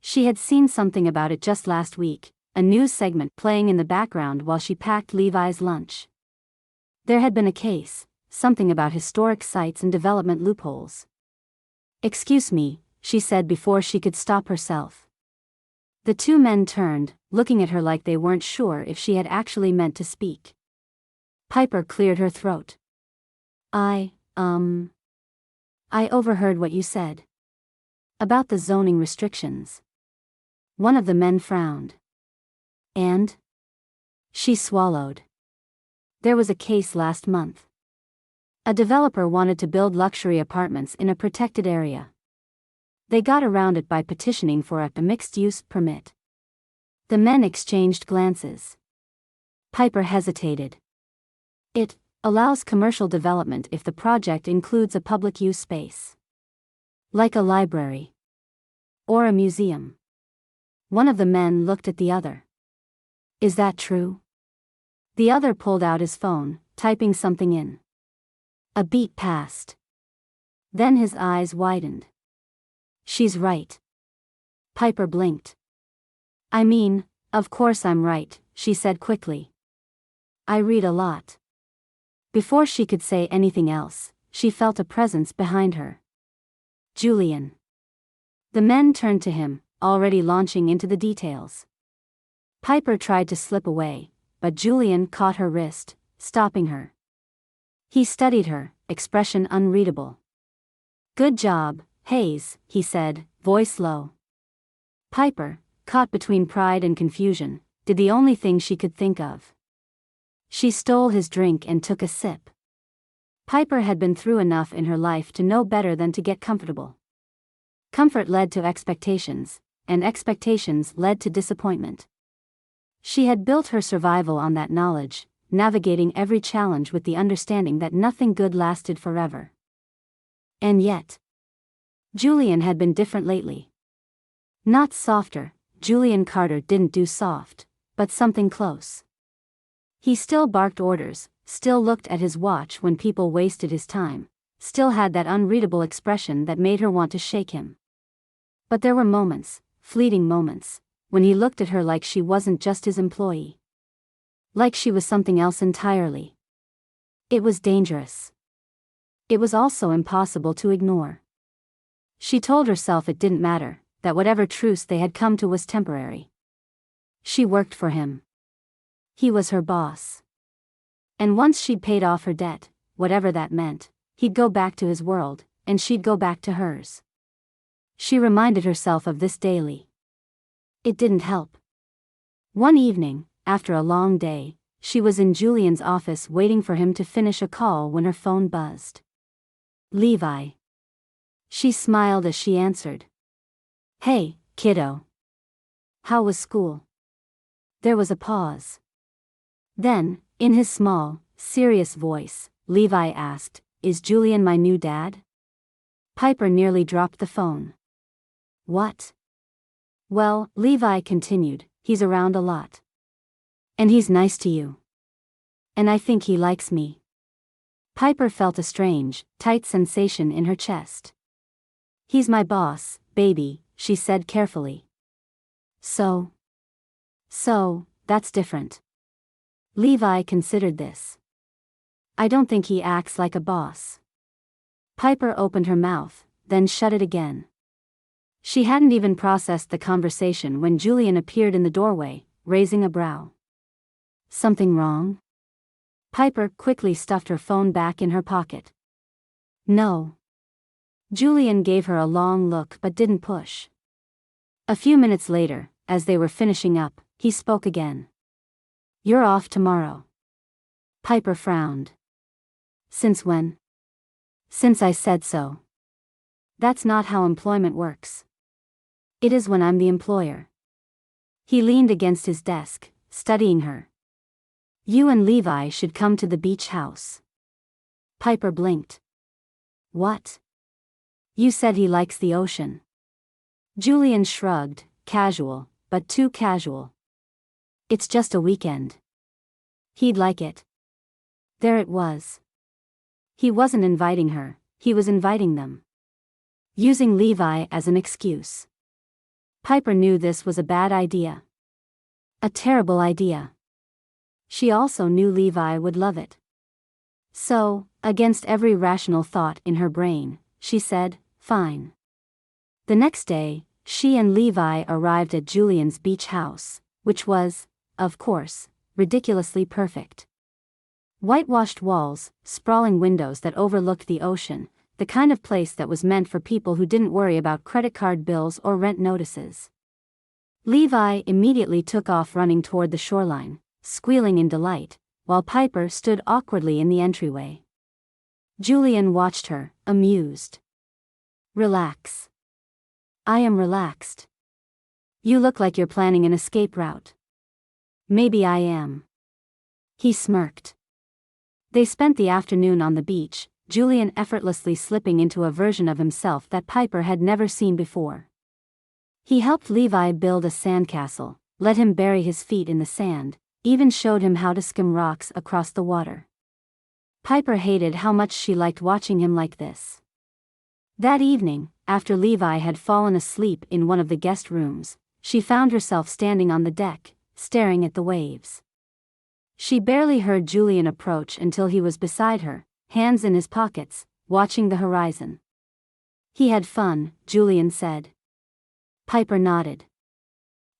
She had seen something about it just last week, a news segment playing in the background while she packed Levi's lunch. There had been a case, something about historic sites and development loopholes. Excuse me, she said before she could stop herself. The two men turned, looking at her like they weren't sure if she had actually meant to speak. Piper cleared her throat. I overheard what you said. About the zoning restrictions. One of the men frowned. And? She swallowed. There was a case last month. A developer wanted to build luxury apartments in a protected area. They got around it by petitioning for a mixed-use permit. The men exchanged glances. Piper hesitated. It allows commercial development if the project includes a public-use space. Like a library. Or a museum. One of the men looked at the other. Is that true? The other pulled out his phone, typing something in. A beat passed. Then his eyes widened. She's right. Piper blinked. I mean, of course I'm right, she said quickly. I read a lot. Before she could say anything else, she felt a presence behind her. Julian. The men turned to him, already launching into the details. Piper tried to slip away, but Julian caught her wrist, stopping her. He studied her, expression unreadable. Good job, Hayes, he said, voice low. Piper, caught between pride and confusion, did the only thing she could think of. She stole his drink and took a sip. Piper had been through enough in her life to know better than to get comfortable. Comfort led to expectations, and expectations led to disappointment. She had built her survival on that knowledge, navigating every challenge with the understanding that nothing good lasted forever. And yet, Julian had been different lately. Not softer, Julian Carter didn't do soft, but something close. He still barked orders, still looked at his watch when people wasted his time, still had that unreadable expression that made her want to shake him. But there were moments, fleeting moments, when he looked at her like she wasn't just his employee. Like she was something else entirely. It was dangerous. It was also impossible to ignore. She told herself it didn't matter, that whatever truce they had come to was temporary. She worked for him. He was her boss. And once she'd paid off her debt, whatever that meant, he'd go back to his world, and she'd go back to hers. She reminded herself of this daily. It didn't help. One evening, after a long day, she was in Julian's office waiting for him to finish a call when her phone buzzed. Levi. She smiled as she answered. Hey, kiddo. How was school? There was a pause. Then, in his small, serious voice, Levi asked, Is Julian my new dad? Piper nearly dropped the phone. What? Well, Levi continued, he's around a lot. And he's nice to you. And I think he likes me. Piper felt a strange, tight sensation in her chest. He's my boss, baby, she said carefully. So, that's different. Levi considered this. I don't think he acts like a boss. Piper opened her mouth, then shut it again. She hadn't even processed the conversation when Julian appeared in the doorway, raising a brow. Something wrong? Piper quickly stuffed her phone back in her pocket. No. Julian gave her a long look but didn't push. A few minutes later, as they were finishing up, he spoke again. You're off tomorrow. Piper frowned. Since when? Since I said so. That's not how employment works. It is when I'm the employer. He leaned against his desk, studying her. You and Levi should come to the beach house. Piper blinked. What? You said he likes the ocean. Julian shrugged, casual, but too casual. It's just a weekend. He'd like it. There it was. He wasn't inviting her, he was inviting them. Using Levi as an excuse. Piper knew this was a bad idea. A terrible idea. She also knew Levi would love it. So, against every rational thought in her brain, she said, fine. The next day, she and Levi arrived at Julian's beach house, which was, of course, ridiculously perfect. Whitewashed walls, sprawling windows that overlooked the ocean, the kind of place that was meant for people who didn't worry about credit card bills or rent notices. Levi immediately took off running toward the shoreline, squealing in delight, while Piper stood awkwardly in the entryway. Julian watched her, amused. Relax. I am relaxed. You look like you're planning an escape route. Maybe I am. He smirked. They spent the afternoon on the beach, Julian effortlessly slipping into a version of himself that Piper had never seen before. He helped Levi build a sandcastle, let him bury his feet in the sand, even showed him how to skim rocks across the water. Piper hated how much she liked watching him like this. That evening, after Levi had fallen asleep in one of the guest rooms, she found herself standing on the deck, staring at the waves. She barely heard Julian approach until he was beside her, hands in his pockets, watching the horizon. He had fun, Julian said. Piper nodded.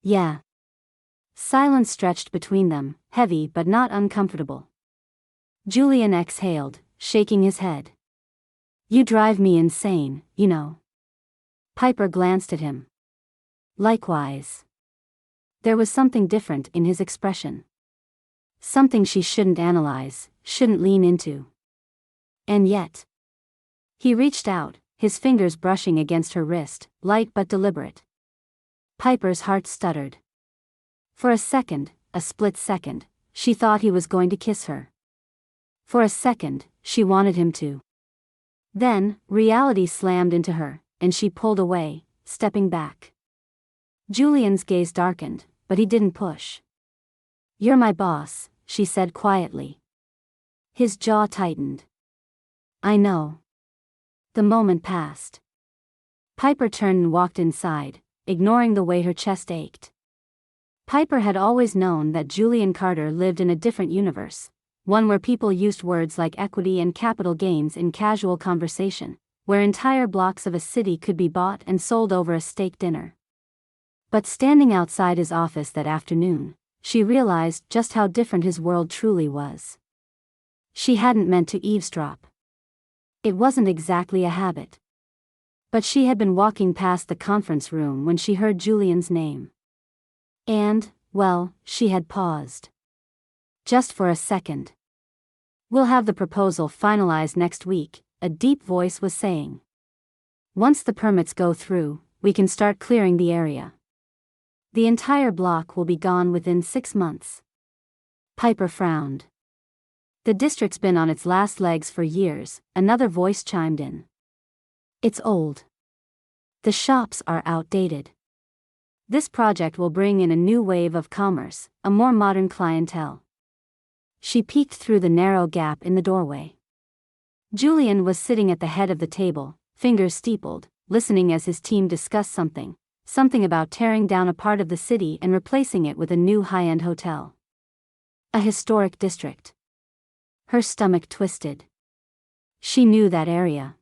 Yeah. Silence stretched between them, heavy but not uncomfortable. Julian exhaled, shaking his head. You drive me insane, you know. Piper glanced at him. Likewise. There was something different in his expression. Something she shouldn't analyze, shouldn't lean into. And yet. He reached out, his fingers brushing against her wrist, light but deliberate. Piper's heart stuttered. For a second, a split second, she thought he was going to kiss her. For a second, she wanted him to. Then, reality slammed into her, and she pulled away, stepping back. Julian's gaze darkened, but he didn't push. You're my boss, she said quietly. His jaw tightened. I know. The moment passed. Piper turned and walked inside, ignoring the way her chest ached. Piper had always known that Julian Carter lived in a different universe, one where people used words like equity and capital gains in casual conversation, where entire blocks of a city could be bought and sold over a steak dinner. But standing outside his office that afternoon, she realized just how different his world truly was. She hadn't meant to eavesdrop. It wasn't exactly a habit. But she had been walking past the conference room when she heard Julian's name. And, well, she had paused. Just for a second. We'll have the proposal finalized next week, a deep voice was saying. Once the permits go through, we can start clearing the area. The entire block will be gone within 6 months. Piper frowned. The district's been on its last legs for years, another voice chimed in. It's old. The shops are outdated. This project will bring in a new wave of commerce, a more modern clientele. She peeked through the narrow gap in the doorway. Julian was sitting at the head of the table, fingers steepled, listening as his team discussed something about tearing down a part of the city and replacing it with a new high-end hotel. A historic district. Her stomach twisted. She knew that area.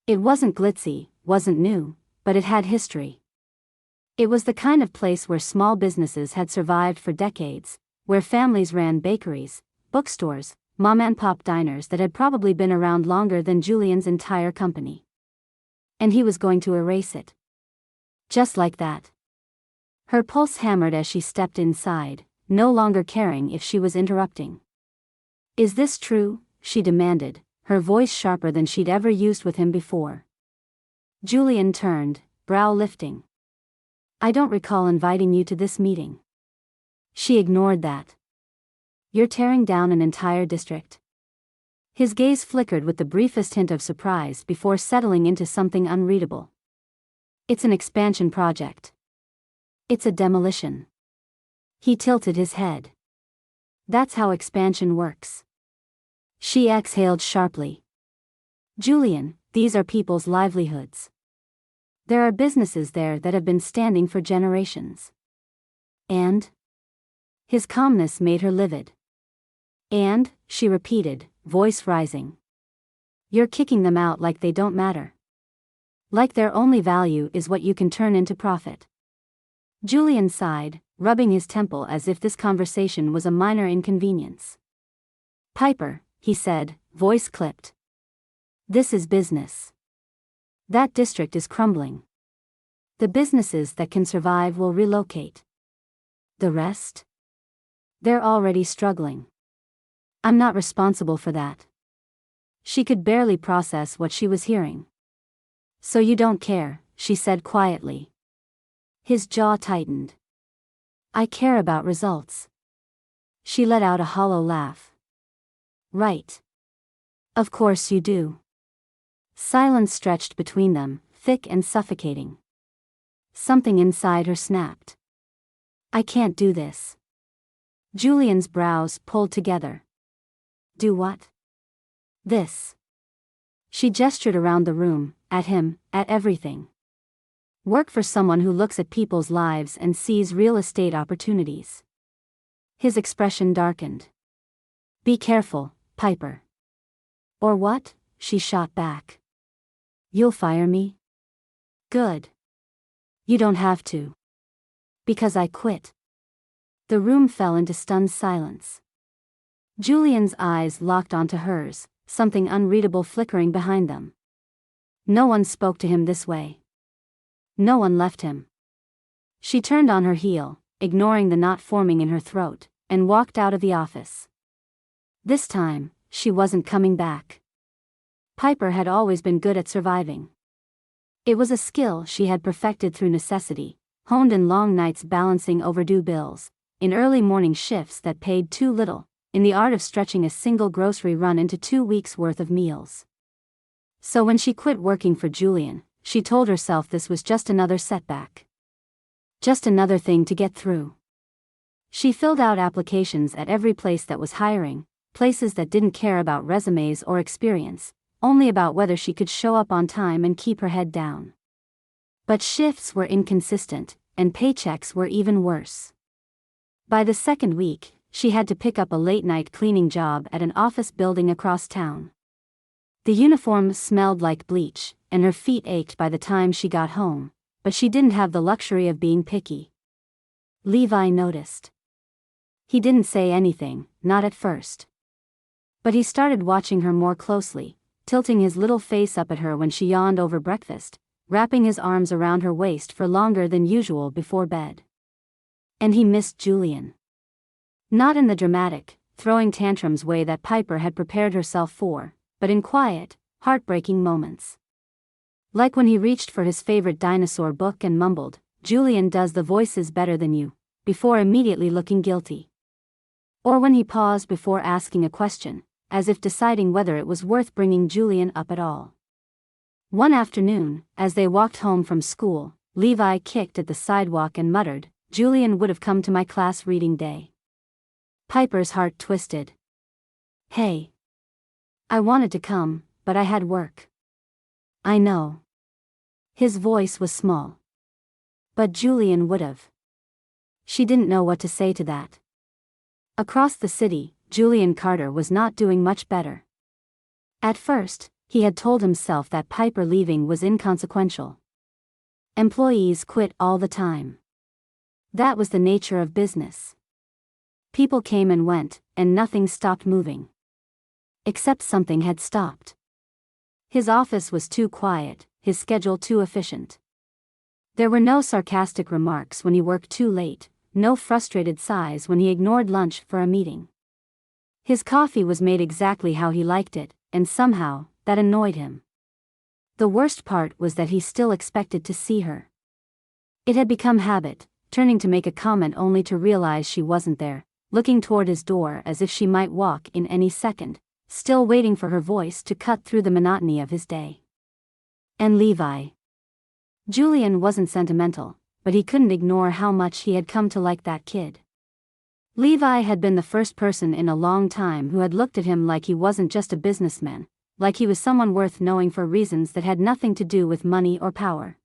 It wasn't glitzy, wasn't new, but it had history. It was the kind of place where small businesses had survived for decades, where families ran bakeries, bookstores, mom-and-pop diners that had probably been around longer than Julian's entire company. And he was going to erase it. Just like that. Her pulse hammered as she stepped inside, no longer caring if she was interrupting. "Is this true?" she demanded, her voice sharper than she'd ever used with him before. Julian turned, brow lifting. "I don't recall inviting you to this meeting." She ignored that. "You're tearing down an entire district?" His gaze flickered with the briefest hint of surprise before settling into something unreadable. "It's an expansion project." "It's a demolition." He tilted his head. "That's how expansion works." She exhaled sharply. "Julian, these are people's livelihoods. There are businesses there that have been standing for generations." "And?" His calmness made her livid. "And," she repeated, voice rising. "You're kicking them out like they don't matter. Like their only value is what you can turn into profit." Julian sighed, rubbing his temple as if this conversation was a minor inconvenience. "Piper," he said, voice clipped. "This is business. That district is crumbling. The businesses that can survive will relocate. The rest? They're already struggling. I'm not responsible for that." She could barely process what she was hearing. "So you don't care," she said quietly. His jaw tightened. "I care about results." She let out a hollow laugh. "Right. Of course you do." Silence stretched between them, thick and suffocating. Something inside her snapped. "I can't do this." Julian's brows pulled together. "Do what?" "This." She gestured around the room, at him, at everything. "Work for someone who looks at people's lives and sees real estate opportunities." His expression darkened. "Be careful, Piper." "Or what?" she shot back. "You'll fire me?" "Good. You don't have to." "Because I quit." The room fell into stunned silence. Julian's eyes locked onto hers, something unreadable flickering behind them. No one spoke to him this way. No one left him. She turned on her heel, ignoring the knot forming in her throat, and walked out of the office. This time, she wasn't coming back. Piper had always been good at surviving. It was a skill she had perfected through necessity, honed in long nights balancing overdue bills, in early morning shifts that paid too little, in the art of stretching a single grocery run into 2 weeks' worth of meals. So when she quit working for Julian, she told herself this was just another setback. Just another thing to get through. She filled out applications at every place that was hiring, places that didn't care about resumes or experience, only about whether she could show up on time and keep her head down. But shifts were inconsistent, and paychecks were even worse. By the second week, she had to pick up a late-night cleaning job at an office building across town. The uniform smelled like bleach, and her feet ached by the time she got home, but she didn't have the luxury of being picky. Levi noticed. He didn't say anything, not at first. But he started watching her more closely, tilting his little face up at her when she yawned over breakfast, wrapping his arms around her waist for longer than usual before bed. And he missed Julian. Not in the dramatic, throwing tantrums way that Piper had prepared herself for, but in quiet, heartbreaking moments. Like when he reached for his favorite dinosaur book and mumbled, "Julian does the voices better than you," before immediately looking guilty. Or when he paused before asking a question, as if deciding whether it was worth bringing Julian up at all. One afternoon, as they walked home from school, Levi kicked at the sidewalk and muttered, "Julian would have come to my class reading day." Piper's heart twisted. "Hey. I wanted to come, but I had work." "I know." His voice was small. "But Julian would have." She didn't know what to say to that. Across the city, Julian Carter was not doing much better. At first, he had told himself that Piper leaving was inconsequential. Employees quit all the time. That was the nature of business. People came and went, and nothing stopped moving. Except something had stopped. His office was too quiet, his schedule too efficient. There were no sarcastic remarks when he worked too late, no frustrated sighs when he ignored lunch for a meeting. His coffee was made exactly how he liked it, and somehow, that annoyed him. The worst part was that he still expected to see her. It had become habit, turning to make a comment only to realize she wasn't there, looking toward his door as if she might walk in any second, still waiting for her voice to cut through the monotony of his day. And Levi. Julian wasn't sentimental, but he couldn't ignore how much he had come to like that kid. Levi had been the first person in a long time who had looked at him like he wasn't just a businessman, like he was someone worth knowing for reasons that had nothing to do with money or power.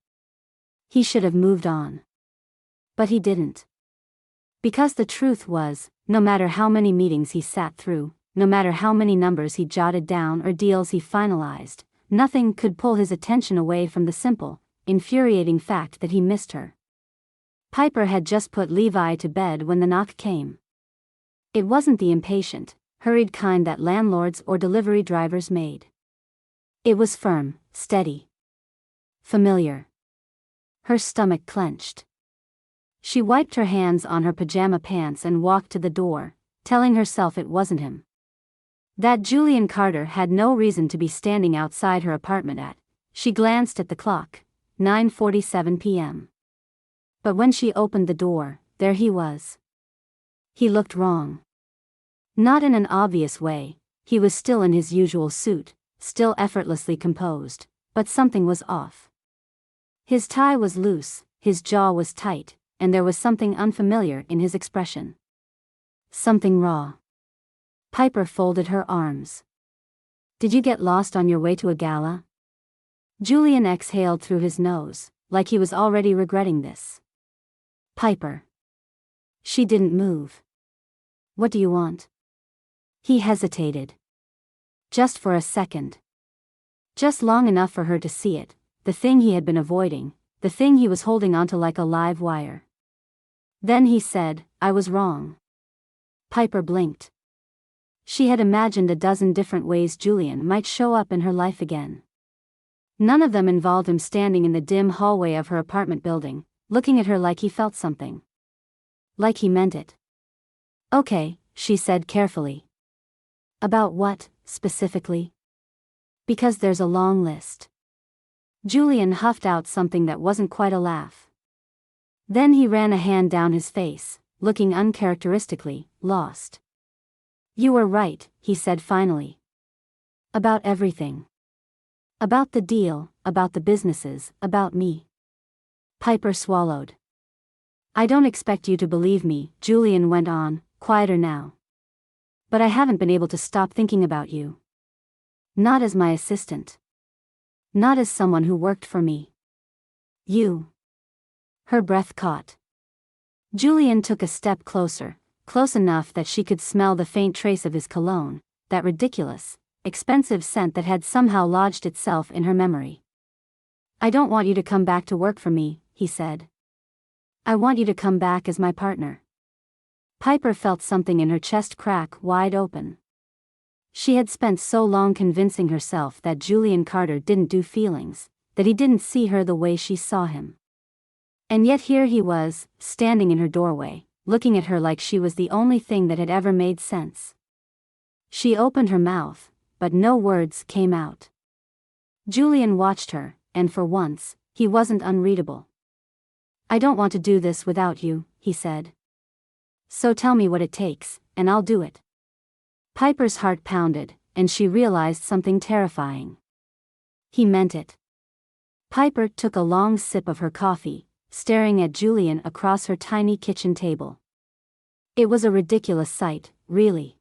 He should have moved on. But he didn't. Because the truth was, no matter how many meetings he sat through, no matter how many numbers he jotted down or deals he finalized, nothing could pull his attention away from the simple, infuriating fact that he missed her. Piper had just put Levi to bed when the knock came. It wasn't the impatient, hurried kind that landlords or delivery drivers made. It was firm, steady. Familiar. Her stomach clenched. She wiped her hands on her pajama pants and walked to the door, telling herself it wasn't him. That Julian Carter had no reason to be standing outside her apartment at. She glanced at the clock, 9:47 p.m. But when she opened the door, there he was. He looked wrong. Not in an obvious way, he was still in his usual suit, still effortlessly composed, but something was off. His tie was loose, his jaw was tight, and there was something unfamiliar in his expression. Something raw. Piper folded her arms. Did you get lost on your way to a gala? Julian exhaled through his nose, like he was already regretting this. Piper. She didn't move. What do you want? He hesitated. Just for a second. Just long enough for her to see it, the thing he had been avoiding, the thing he was holding onto like a live wire. Then he said, I was wrong. Piper blinked. She had imagined a dozen different ways Julian might show up in her life again. None of them involved him standing in the dim hallway of her apartment building, looking at her like he felt something. Like he meant it. Okay, she said carefully. About what, specifically? Because there's a long list. Julian huffed out something that wasn't quite a laugh. Then he ran a hand down his face, looking uncharacteristically lost. You were right, he said finally. About everything. About the deal, about the businesses, about me. Piper swallowed. I don't expect you to believe me, Julian went on, quieter now. But I haven't been able to stop thinking about you. Not as my assistant. Not as someone who worked for me. You. Her breath caught. Julian took a step closer, close enough that she could smell the faint trace of his cologne, that ridiculous, expensive scent that had somehow lodged itself in her memory. I don't want you to come back to work for me, he said. I want you to come back as my partner. Piper felt something in her chest crack wide open. She had spent so long convincing herself that Julian Carter didn't do feelings, that he didn't see her the way she saw him. And yet here he was, standing in her doorway, looking at her like she was the only thing that had ever made sense. She opened her mouth, but no words came out. Julian watched her, and for once, he wasn't unreadable. I don't want to do this without you, he said. So tell me what it takes, and I'll do it. Piper's heart pounded, and she realized something terrifying. He meant it. Piper took a long sip of her coffee, staring at Julian across her tiny kitchen table. It was a ridiculous sight, really.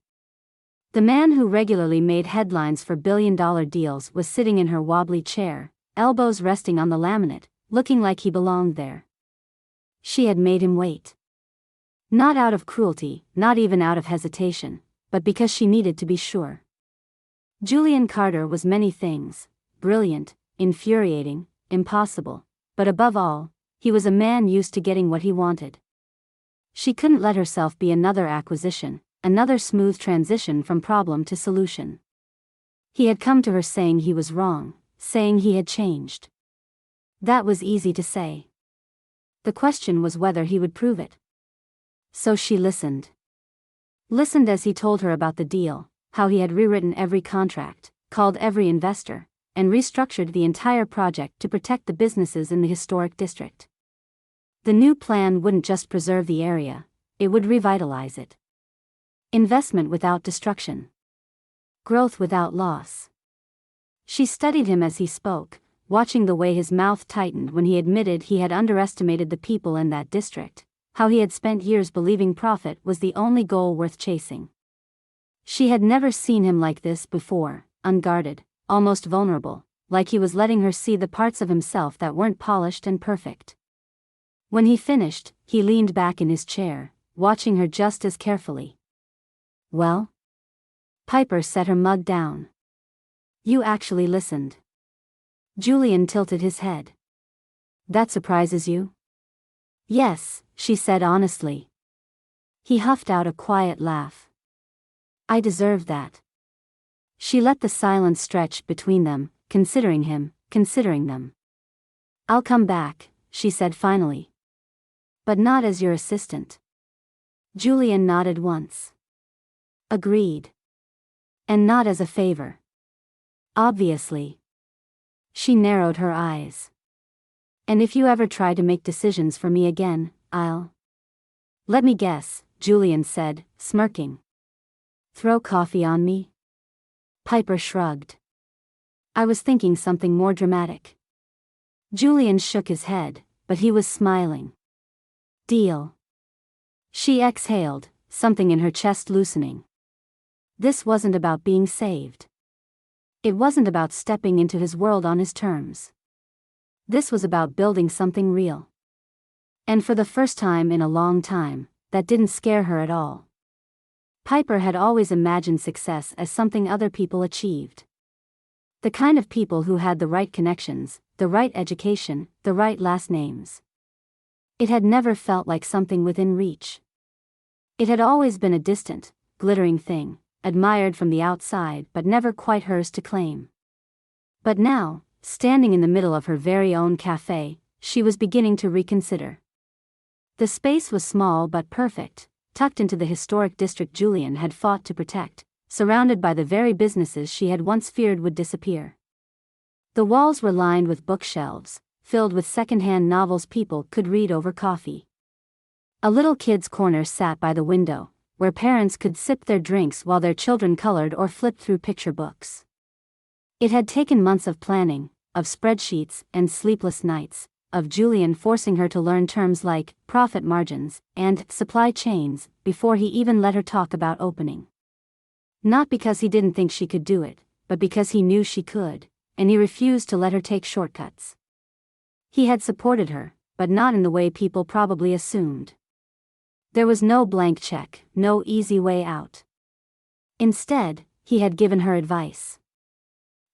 The man who regularly made headlines for billion-dollar deals was sitting in her wobbly chair, elbows resting on the laminate, looking like he belonged there. She had made him wait. Not out of cruelty, not even out of hesitation, but because she needed to be sure. Julian Carter was many things: brilliant, infuriating, impossible, but above all, he was a man used to getting what he wanted. She couldn't let herself be another acquisition, another smooth transition from problem to solution. He had come to her saying he was wrong, saying he had changed. That was easy to say. The question was whether he would prove it. So she listened. Listened as he told her about the deal, how he had rewritten every contract, called every investor, and restructured the entire project to protect the businesses in the historic district. The new plan wouldn't just preserve the area, it would revitalize it. Investment without destruction. Growth without loss. She studied him as he spoke, watching the way his mouth tightened when he admitted he had underestimated the people in that district, how he had spent years believing profit was the only goal worth chasing. She had never seen him like this before, unguarded, almost vulnerable, like he was letting her see the parts of himself that weren't polished and perfect. When he finished, he leaned back in his chair, watching her just as carefully. "Well?" Piper set her mug down. "You actually listened." Julian tilted his head. "That surprises you?" "Yes," she said honestly. He huffed out a quiet laugh. "I deserve that." She let the silence stretch between them, considering him, considering them. "I'll come back," she said finally. "But not as your assistant." Julian nodded once. "Agreed. And not as a favor." "Obviously." She narrowed her eyes. "And if you ever try to make decisions for me again, I'll..." "Let me guess," Julian said, smirking. "Throw coffee on me?" Piper shrugged. "I was thinking something more dramatic." Julian shook his head, but he was smiling. "Deal." She exhaled, something in her chest loosening. This wasn't about being saved. It wasn't about stepping into his world on his terms. This was about building something real. And for the first time in a long time, that didn't scare her at all. Piper had always imagined success as something other people achieved. The kind of people who had the right connections, the right education, the right last names. It had never felt like something within reach. It had always been a distant, glittering thing, admired from the outside but never quite hers to claim. But now, standing in the middle of her very own cafe, she was beginning to reconsider. The space was small but perfect, tucked into the historic district Julian had fought to protect, surrounded by the very businesses she had once feared would disappear. The walls were lined with bookshelves, filled with second-hand novels people could read over coffee. A little kids' corner sat by the window, where parents could sip their drinks while their children colored or flipped through picture books. It had taken months of planning, of spreadsheets and sleepless nights, of Julian forcing her to learn terms like profit margins and supply chains before he even let her talk about opening. Not because he didn't think she could do it, but because he knew she could, and he refused to let her take shortcuts. He had supported her, but not in the way people probably assumed. There was no blank check, no easy way out. Instead, he had given her advice.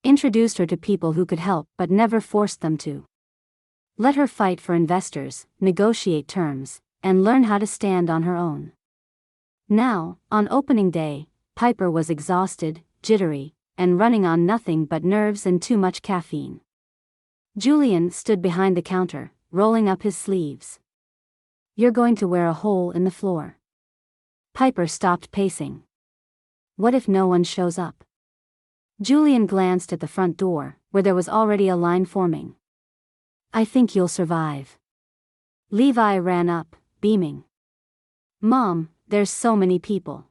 Introduced her to people who could help but never forced them to. Let her fight for investors, negotiate terms, and learn how to stand on her own. Now, on opening day, Piper was exhausted, jittery, and running on nothing but nerves and too much caffeine. Julian stood behind the counter, rolling up his sleeves. "You're going to wear a hole in the floor." Piper stopped pacing. "What if no one shows up?" Julian glanced at the front door, where there was already a line forming. "I think you'll survive." Levi ran up, beaming. "Mom, there's so many people."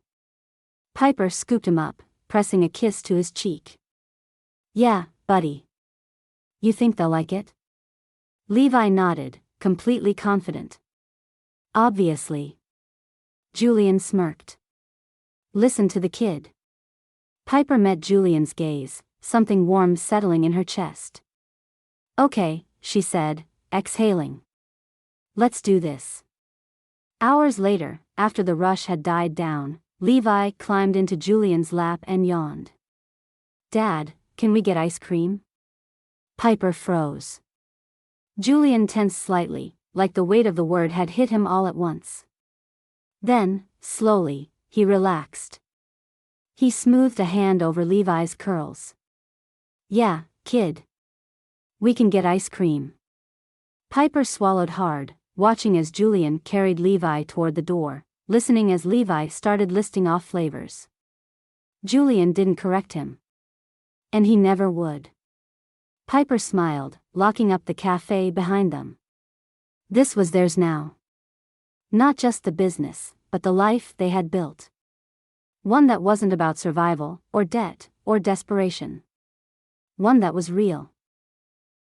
Piper scooped him up, pressing a kiss to his cheek. "Yeah, buddy. You think they'll like it?" Levi nodded, completely confident. "Obviously." Julian smirked. "Listen to the kid." Piper met Julian's gaze, something warm settling in her chest. "Okay," she said, exhaling. "Let's do this." Hours later, after the rush had died down, Levi climbed into Julian's lap and yawned. Dad, can we get ice cream? Piper froze. Julian tensed slightly, like the weight of the word had hit him all at once. Then, slowly, he relaxed. He smoothed a hand over Levi's curls. Yeah, kid. We can get ice cream. Piper swallowed hard, watching as Julian carried Levi toward the door, listening as Levi started listing off flavors. Julian didn't correct him. And he never would. Piper smiled, locking up the cafe behind them. This was theirs now. Not just the business, but the life they had built. One that wasn't about survival, or debt, or desperation. One that was real.